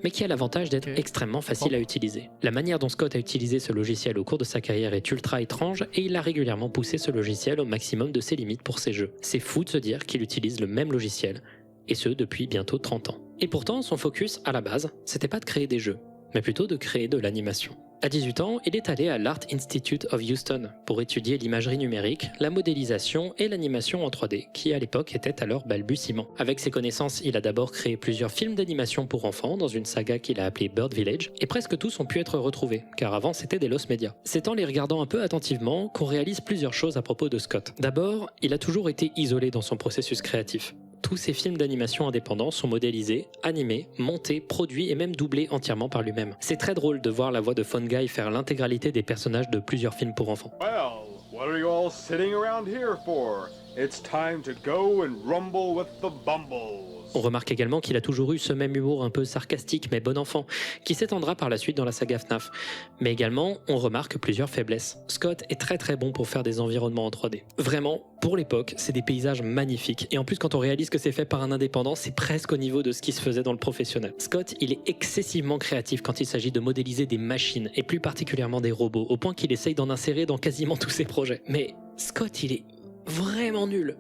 mais qui a l'avantage d'être extrêmement facile à utiliser. La manière dont Scott a utilisé ce logiciel au cours de sa carrière est ultra étrange, et il a régulièrement poussé ce logiciel au maximum de ses limites pour ses jeux. C'est fou de se dire qu'il utilise le même logiciel, et ce depuis bientôt 30 ans. Et pourtant, son focus, à la base, c'était pas de créer des jeux, mais plutôt de créer de l'animation. À 18 ans, il est allé à l'Art Institute of Houston pour étudier l'imagerie numérique, la modélisation et l'animation en 3D, qui à l'époque était à leur balbutiement. Avec ses connaissances, il a d'abord créé plusieurs films d'animation pour enfants dans une saga qu'il a appelée Bird Village, et presque tous ont pu être retrouvés, car avant c'était des Lost Media. C'est en les regardant un peu attentivement qu'on réalise plusieurs choses à propos de Scott. D'abord, il a toujours été isolé dans son processus créatif. Tous ses films d'animation indépendants sont modélisés, animés, montés, produits et même doublés entièrement par lui-même. C'est très drôle de voir la voix de Phone Guy faire l'intégralité des personnages de plusieurs films pour enfants. Well, what are you all sitting around here for? It's time to go and rumble with the Bumbles. On remarque également qu'il a toujours eu ce même humour un peu sarcastique mais bon enfant, qui s'étendra par la suite dans la saga FNAF. Mais également, on remarque plusieurs faiblesses. Scott est très bon pour faire des environnements en 3D. Vraiment, pour l'époque, c'est des paysages magnifiques. Et en plus, quand on réalise que c'est fait par un indépendant, c'est presque au niveau de ce qui se faisait dans le professionnel. Scott, il est excessivement créatif quand il s'agit de modéliser des machines, et plus particulièrement des robots, au point qu'il essaye d'en insérer dans quasiment tous ses projets. Mais Scott, il est vraiment nul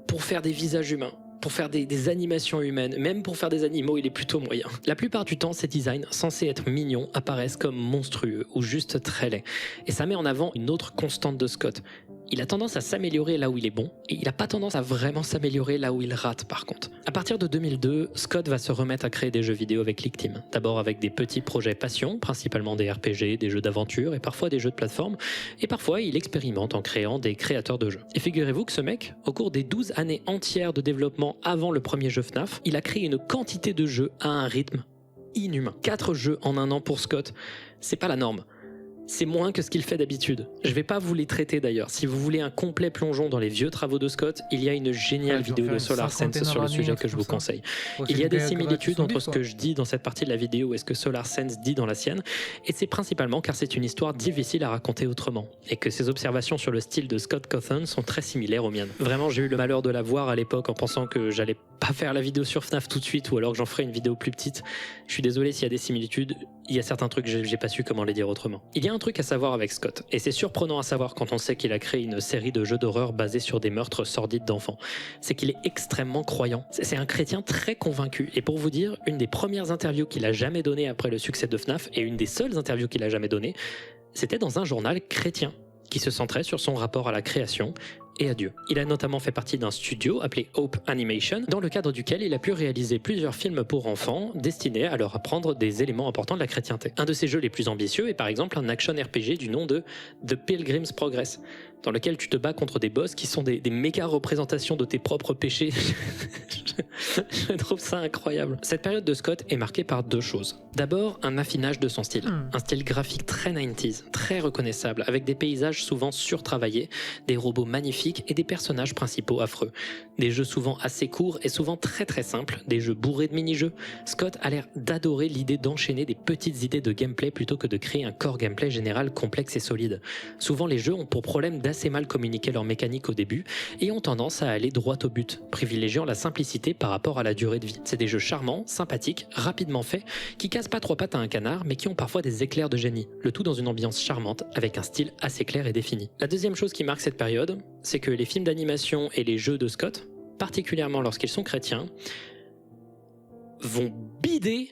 pour faire des visages humains, pour faire des animations humaines, même pour faire des animaux, il est plutôt moyen. La plupart du temps, ces designs, censés être mignons, apparaissent comme monstrueux ou juste très laids. Et ça met en avant une autre constante de Scott. Il a tendance à s'améliorer là où il est bon, et il n'a pas tendance à vraiment s'améliorer là où il rate par contre. À partir de 2002, Scott va se remettre à créer des jeux vidéo avec League Team. D'abord avec des petits projets passion, principalement des RPG, des jeux d'aventure et parfois des jeux de plateforme, et parfois il expérimente en créant des créateurs de jeux. Et figurez-vous que ce mec, au cours des 12 années entières de développement avant le premier jeu FNAF, il a créé une quantité de jeux à un rythme inhumain. 4 jeux en un an pour Scott, c'est pas la norme. C'est moins que ce qu'il fait d'habitude. Je vais pas vous les traiter d'ailleurs. Si vous voulez un complet plongeon dans les vieux travaux de Scott, il y a une géniale vidéo de SolarSense sur le sujet que je vous conseille. Il y a des similitudes entre ce que je dis dans cette partie de la vidéo et ce que SolarSense dit dans la sienne, et c'est principalement car c'est une histoire difficile à raconter autrement, et que ses observations sur le style de Scott Cawthon sont très similaires aux miennes. Vraiment, j'ai eu le malheur de la voir à l'époque en pensant que j'allais pas faire la vidéo sur FNAF tout de suite, ou alors que j'en ferai une vidéo plus petite. Je suis désolé s'il y a des similitudes, il y a certains trucs j'ai pas su comment les dire autrement. Il y a un truc à savoir avec Scott, et c'est surprenant à savoir quand on sait qu'il a créé une série de jeux d'horreur basés sur des meurtres sordides d'enfants. C'est qu'il est extrêmement croyant. C'est un chrétien très convaincu, et pour vous dire, une des premières interviews qu'il a jamais données après le succès de FNAF, et une des seules interviews qu'il a jamais données, c'était dans un journal chrétien, qui se centrait sur son rapport à la création et à Dieu. Il a notamment fait partie d'un studio appelé Hope Animation, dans le cadre duquel il a pu réaliser plusieurs films pour enfants destinés à leur apprendre des éléments importants de la chrétienté. Un de ses jeux les plus ambitieux est par exemple un action RPG du nom de The Pilgrim's Progress, dans lequel tu te bats contre des boss qui sont des méga représentations de tes propres péchés. Je trouve ça incroyable. Cette période de Scott est marquée par deux choses. D'abord, un affinage de son style. Un style graphique très 90s, très reconnaissable, avec des paysages souvent surtravaillés, des robots magnifiques et des personnages principaux affreux. Des jeux souvent assez courts et souvent très très simples, des jeux bourrés de mini-jeux. Scott a l'air d'adorer l'idée d'enchaîner des petites idées de gameplay plutôt que de créer un core gameplay général complexe et solide. Souvent, les jeux ont pour problème d'assez mal communiquer leur mécanique au début et ont tendance à aller droit au but, privilégiant la simplicité par rapport à la durée de vie. C'est des jeux charmants, sympathiques, rapidement faits, qui cassent pas trois pattes à un canard, mais qui ont parfois des éclairs de génie, le tout dans une ambiance charmante, avec un style assez clair et défini. La deuxième chose qui marque cette période, c'est que les films d'animation et les jeux de Scott, particulièrement lorsqu'ils sont chrétiens, vont bider.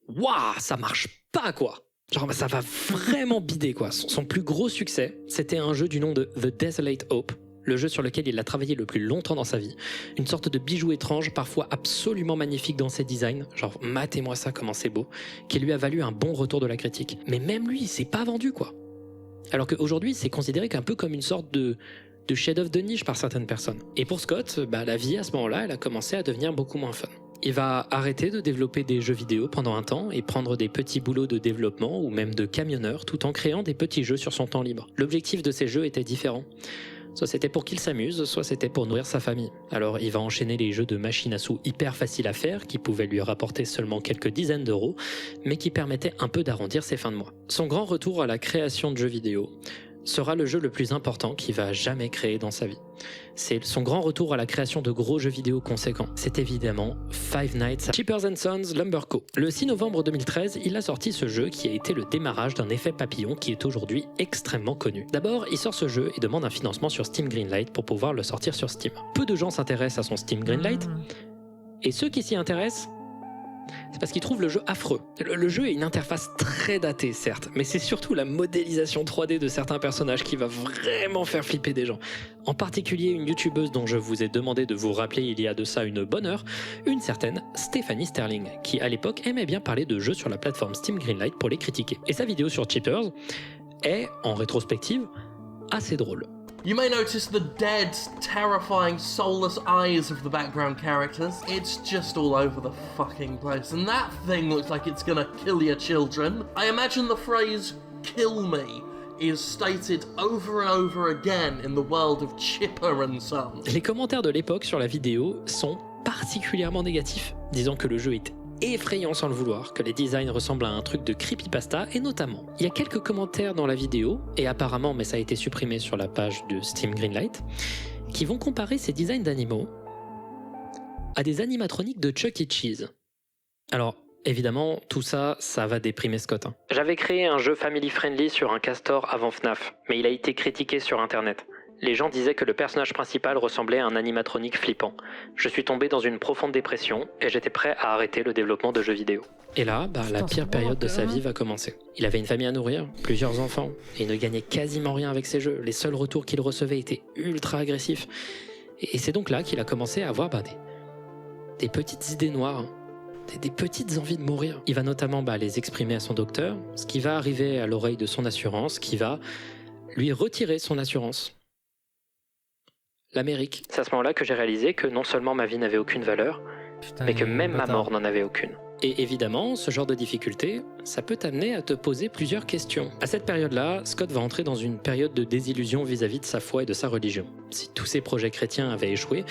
Waouh, ça marche pas quoi! Genre ça va vraiment bider quoi. Son plus gros succès, c'était un jeu du nom de The Desolate Hope, le jeu sur lequel il a travaillé le plus longtemps dans sa vie. Une sorte de bijou étrange, parfois absolument magnifique dans ses designs, genre matez-moi ça comment c'est beau, qui lui a valu un bon retour de la critique. Mais même lui, il s'est pas vendu quoi. Alors qu'aujourd'hui, c'est considéré qu'un peu comme une sorte de chef-d'œuvre de niche par certaines personnes. Et pour Scott, la vie à ce moment-là, elle a commencé à devenir beaucoup moins fun. Il va arrêter de développer des jeux vidéo pendant un temps et prendre des petits boulots de développement ou même de camionneur tout en créant des petits jeux sur son temps libre. L'objectif de ces jeux était différent. Soit c'était pour qu'il s'amuse, soit c'était pour nourrir sa famille. Alors il va enchaîner les jeux de machines à sous hyper faciles à faire qui pouvaient lui rapporter seulement quelques dizaines d'euros, mais qui permettaient un peu d'arrondir ses fins de mois. Son grand retour à la création de jeux vidéo sera le jeu le plus important qu'il va jamais créer dans sa vie. C'est son grand retour à la création de gros jeux vidéo conséquents. C'est évidemment Five Nights at Cheapers & Sons Lumber Co. Le 6 novembre 2013, il a sorti ce jeu qui a été le démarrage d'un effet papillon qui est aujourd'hui extrêmement connu. D'abord, il sort ce jeu et demande un financement sur Steam Greenlight pour pouvoir le sortir sur Steam. Peu de gens s'intéressent à son Steam Greenlight, et ceux qui s'y intéressent, c'est parce qu'ils trouvent le jeu affreux. Le jeu est une interface très datée, certes, mais c'est surtout la modélisation 3D de certains personnages qui va vraiment faire flipper des gens. En particulier une youtubeuse dont je vous ai demandé de vous rappeler il y a de ça une bonne heure, une certaine Stéphanie Sterling, qui à l'époque aimait bien parler de jeux sur la plateforme Steam Greenlight pour les critiquer. Et sa vidéo sur Cheapers est, en rétrospective, assez drôle. You may notice the dead, terrifying, soulless eyes of the background characters. It's just all over the fucking place, and that thing looks like it's gonna kill your children. I imagine the phrase, kill me, is stated over and over again in the world of Chipper and Sons. Les commentaires de l'époque sur la vidéo sont particulièrement négatifs, disant que le jeu est effrayant sans le vouloir, que les designs ressemblent à un truc de creepypasta, et notamment, il y a quelques commentaires dans la vidéo, et apparemment, mais ça a été supprimé sur la page de Steam Greenlight, qui vont comparer ces designs d'animaux à des animatroniques de Chuck E. Cheese. Alors, Évidemment, tout ça, ça va déprimer Scott. J'avais créé un jeu family-friendly sur un castor avant FNAF, mais il a été critiqué sur internet. Les gens disaient que le personnage principal ressemblait à un animatronique flippant. Je suis tombé dans une profonde dépression et j'étais prêt à arrêter le développement de jeux vidéo. Et là, la pire période de sa vie va commencer. Il avait une famille à nourrir, plusieurs enfants, et il ne gagnait quasiment rien avec ses jeux. Les seuls retours qu'il recevait étaient ultra agressifs. Et c'est donc là qu'il a commencé à avoir des petites idées noires, des petites envies de mourir. Il va notamment les exprimer à son docteur, ce qui va arriver à l'oreille de son assurance, qui va lui retirer son assurance. L'Amérique. C'est à ce moment-là que j'ai réalisé que non seulement ma vie n'avait aucune valeur, mais que même ma mort n'en avait aucune. Et évidemment, ce genre de difficulté, ça peut t'amener à te poser plusieurs questions. À cette période-là, Scott va entrer dans une période de désillusion vis-à-vis de sa foi et de sa religion. Si tous ses projets chrétiens avaient échoué,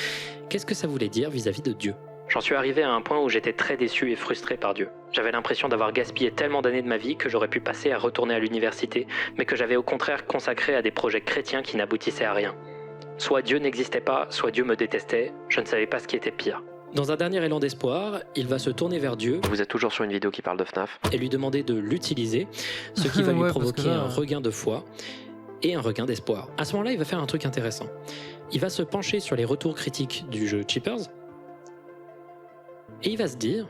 qu'est-ce que ça voulait dire vis-à-vis de Dieu ? J'en suis arrivé à un point où j'étais très déçu et frustré par Dieu. J'avais l'impression d'avoir gaspillé tellement d'années de ma vie que j'aurais pu passer à retourner à l'université, mais que j'avais au contraire consacré à des projets chrétiens qui n'aboutissaient à rien. Soit Dieu n'existait pas, soit Dieu me détestait, je ne savais pas ce qui était pire. Dans un dernier élan d'espoir, il va se tourner vers Dieu. Vous êtes toujours sur une vidéo qui parle de FNAF. Et lui demander de l'utiliser, ce qui va lui provoquer un regain de foi et un regain d'espoir. À ce moment-là, il va faire un truc intéressant. Il va se pencher sur les retours critiques du jeu Cheapers et il va se dire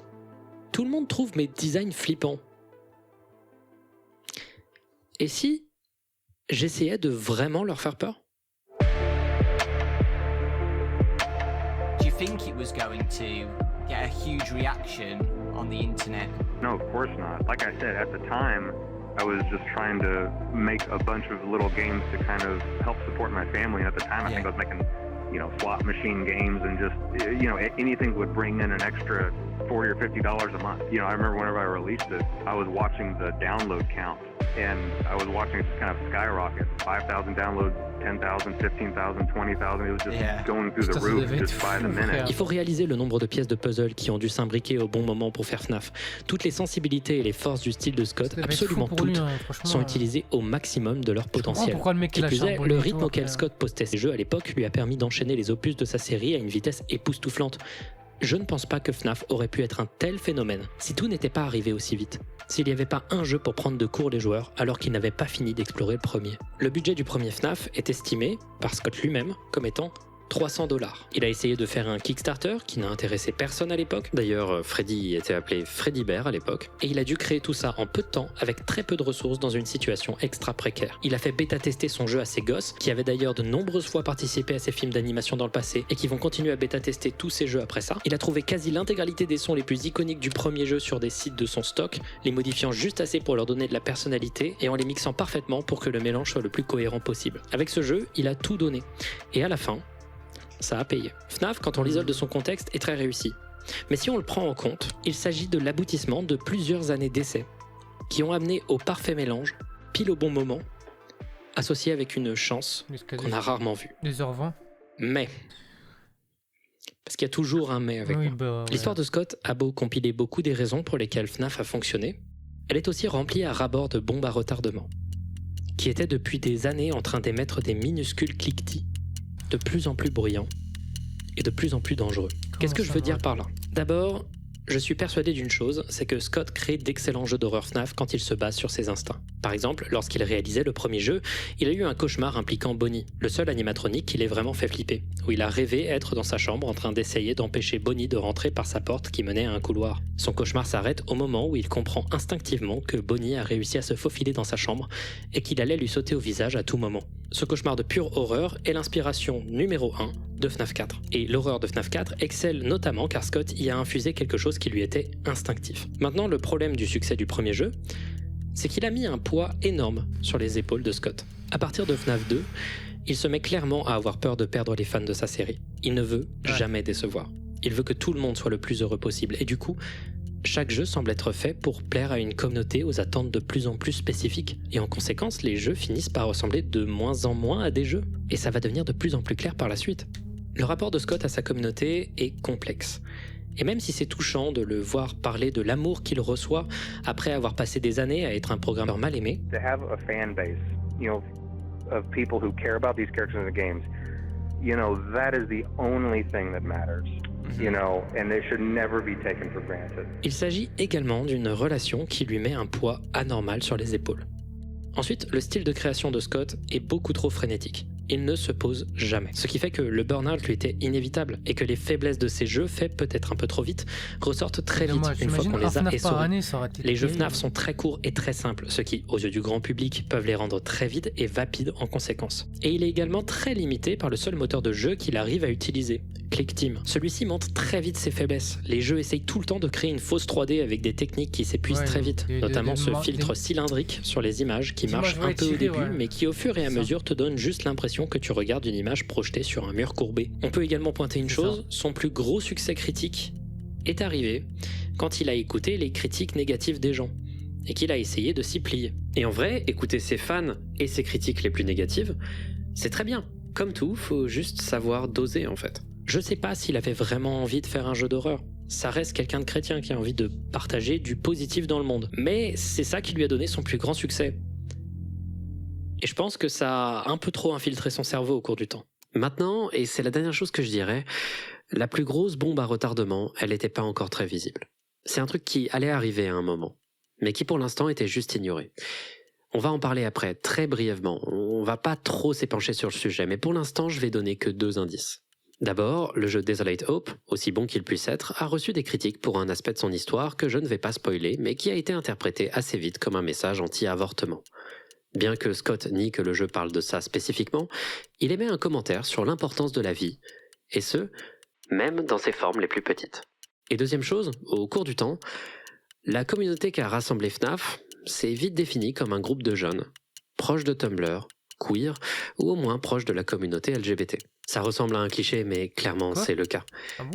« Tout le monde trouve mes designs flippants. Et si j'essayais de vraiment leur faire peur ?» Think it was going to get a huge reaction on the internet? No, of course not. Like I said, at the time, I was just trying to make a bunch of little games to kind of help support my family. And at the time, I think I was making, slot machine games and just, anything would bring in an extra $40 or $50 a month. I remember whenever I released it, I was watching the download count and I was watching it just kind of skyrocket. 5,000 downloads, 10,000, 15,000, 20,000. It was just going through the roof just by the minute. Il faut réaliser le nombre de pièces de puzzle qui ont dû s'imbriquer au bon moment pour faire FNAF. Toutes les sensibilités et les forces du style de Scott, absolument toutes, sont utilisées au maximum de leur potentiel. Qui plus est, le rythme auquel Scott postait ses jeux à l'époque lui a permis d'enchaîner les opus de sa série à une vitesse époustouflante. Je ne pense pas que FNAF aurait pu être un tel phénomène si tout n'était pas arrivé aussi vite. S'il n'y avait pas un jeu pour prendre de court les joueurs alors qu'ils n'avaient pas fini d'explorer le premier. Le budget du premier FNAF est estimé, par Scott lui-même, comme étant $300. Il a essayé de faire un Kickstarter qui n'a intéressé personne à l'époque. D'ailleurs, Freddy était appelé Freddy Bear à l'époque. Et il a dû créer tout ça en peu de temps avec très peu de ressources dans une situation extra précaire. Il a fait bêta-tester son jeu à ses gosses, qui avaient d'ailleurs de nombreuses fois participé à ses films d'animation dans le passé et qui vont continuer à bêta-tester tous ses jeux après ça. Il a trouvé quasi l'intégralité des sons les plus iconiques du premier jeu sur des sites de son stock, les modifiant juste assez pour leur donner de la personnalité et en les mixant parfaitement pour que le mélange soit le plus cohérent possible. Avec ce jeu, il a tout donné. Et à la fin, ça a payé. FNAF, quand on l'isole de son contexte, est très réussi. Mais si on le prend en compte, il s'agit de l'aboutissement de plusieurs années d'essais qui ont amené au parfait mélange, pile au bon moment, associé avec une chance qu'on a rarement vue. Des au revoir. Mais, parce qu'il y a toujours un mais avec moi. L'histoire de Scott a beau compiler beaucoup des raisons pour lesquelles FNAF a fonctionné, elle est aussi remplie à ras-bord de bombes à retardement, qui étaient depuis des années en train d'émettre des minuscules cliquetis de plus en plus bruyant et de plus en plus dangereux. Qu'est-ce que je veux dire par là ? D'abord, je suis persuadé d'une chose, c'est que Scott crée d'excellents jeux d'horreur FNAF quand il se base sur ses instincts. Par exemple, lorsqu'il réalisait le premier jeu, il a eu un cauchemar impliquant Bonnie, le seul animatronique qui l'ait vraiment fait flipper, où il a rêvé être dans sa chambre en train d'essayer d'empêcher Bonnie de rentrer par sa porte qui menait à un couloir. Son cauchemar s'arrête au moment où il comprend instinctivement que Bonnie a réussi à se faufiler dans sa chambre et qu'il allait lui sauter au visage à tout moment. Ce cauchemar de pure horreur est l'inspiration numéro 1 de FNAF 4. Et l'horreur de FNAF 4 excelle notamment car Scott y a infusé quelque chose qui lui était instinctif. Maintenant, le problème du succès du premier jeu, c'est qu'il a mis un poids énorme sur les épaules de Scott. À partir de FNAF 2, il se met clairement à avoir peur de perdre les fans de sa série. Il ne veut jamais décevoir. Il veut que tout le monde soit le plus heureux possible. Et du coup, chaque jeu semble être fait pour plaire à une communauté aux attentes de plus en plus spécifiques. Et en conséquence, les jeux finissent par ressembler de moins en moins à des jeux. Et ça va devenir de plus en plus clair par la suite. Le rapport de Scott à sa communauté est complexe. Et même si c'est touchant de le voir parler de l'amour qu'il reçoit après avoir passé des années à être un programmeur mal aimé, To have a fan base, of people who care about these characters in the games, that is the only thing that matters. you know, and they should never be taken for granted. Il s'agit également d'une relation qui lui met un poids anormal sur les épaules. Ensuite, le style de création de Scott est beaucoup trop frénétique. Il ne se pose jamais. Ce qui fait que le burn-out lui était inévitable et que les faiblesses de ses jeux, faits peut-être un peu trop vite, ressortent très vite une fois qu'on les a essorés. Les jeux FNAF sont très courts et très simples, ce qui, aux yeux du grand public, peuvent les rendre très vides et vapides en conséquence. Et il est également très limité par le seul moteur de jeu qu'il arrive à utiliser, ClickTeam. Celui-ci montre très vite ses faiblesses. Les jeux essayent tout le temps de créer une fausse 3D avec des techniques qui s'épuisent très vite, notamment ce filtre cylindrique sur les images qui marche un peu au début, mais qui au fur et à mesure te donne juste l'impression que tu regardes une image projetée sur un mur courbé. On peut également pointer une chose, son plus gros succès critique est arrivé quand il a écouté les critiques négatives des gens et qu'il a essayé de s'y plier. Et en vrai, écouter ses fans et ses critiques les plus négatives, c'est très bien. Comme tout, faut juste savoir doser en fait. Je sais pas s'il avait vraiment envie de faire un jeu d'horreur. Ça reste quelqu'un de chrétien qui a envie de partager du positif dans le monde. Mais c'est ça qui lui a donné son plus grand succès. Et je pense que ça a un peu trop infiltré son cerveau au cours du temps. Maintenant, et c'est la dernière chose que je dirais, la plus grosse bombe à retardement, elle n'était pas encore très visible. C'est un truc qui allait arriver à un moment, mais qui pour l'instant était juste ignoré. On va en parler après, très brièvement. On va pas trop s'épancher sur le sujet, mais pour l'instant, je vais donner que 2 indices. D'abord, le jeu Desolate Hope, aussi bon qu'il puisse être, a reçu des critiques pour un aspect de son histoire que je ne vais pas spoiler, mais qui a été interprété assez vite comme un message anti-avortement. Bien que Scott nie que le jeu parle de ça spécifiquement, il émet un commentaire sur l'importance de la vie, et ce, même dans ses formes les plus petites. Et deuxième chose, au cours du temps, la communauté qu'a rassemblé FNAF s'est vite définie comme un groupe de jeunes, proches de Tumblr, queer, ou au moins proches de la communauté LGBT. Ça ressemble à un cliché, mais clairement c'est le cas.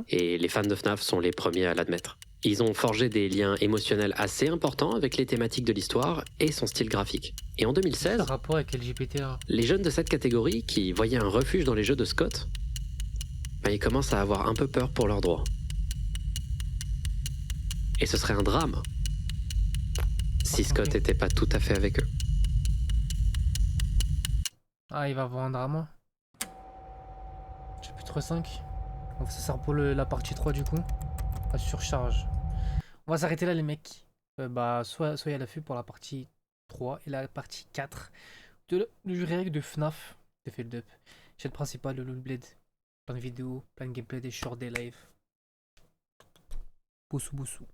Et les fans de FNAF sont les premiers à l'admettre. Ils ont forgé des liens émotionnels assez importants avec les thématiques de l'histoire et son style graphique. Et en 2016, rapport avec LGBT, les jeunes de cette catégorie, qui voyaient un refuge dans les jeux de Scott, ils commencent à avoir un peu peur pour leurs droits. Et ce serait un drame si Scott n'était pas tout à fait avec eux. Ah, il va avoir un drama. Chapitre 5. Donc ça sert pour la partie 3 du coup. La surcharge. On va s'arrêter là les mecs. Soyez à l'affût pour la partie 3 et la partie 4 du réel de FNAF de Feld Up. Chaîne principale de Lulblade. Plein de vidéos, plein de gameplay, des shorts, des lives. Boussou boussou.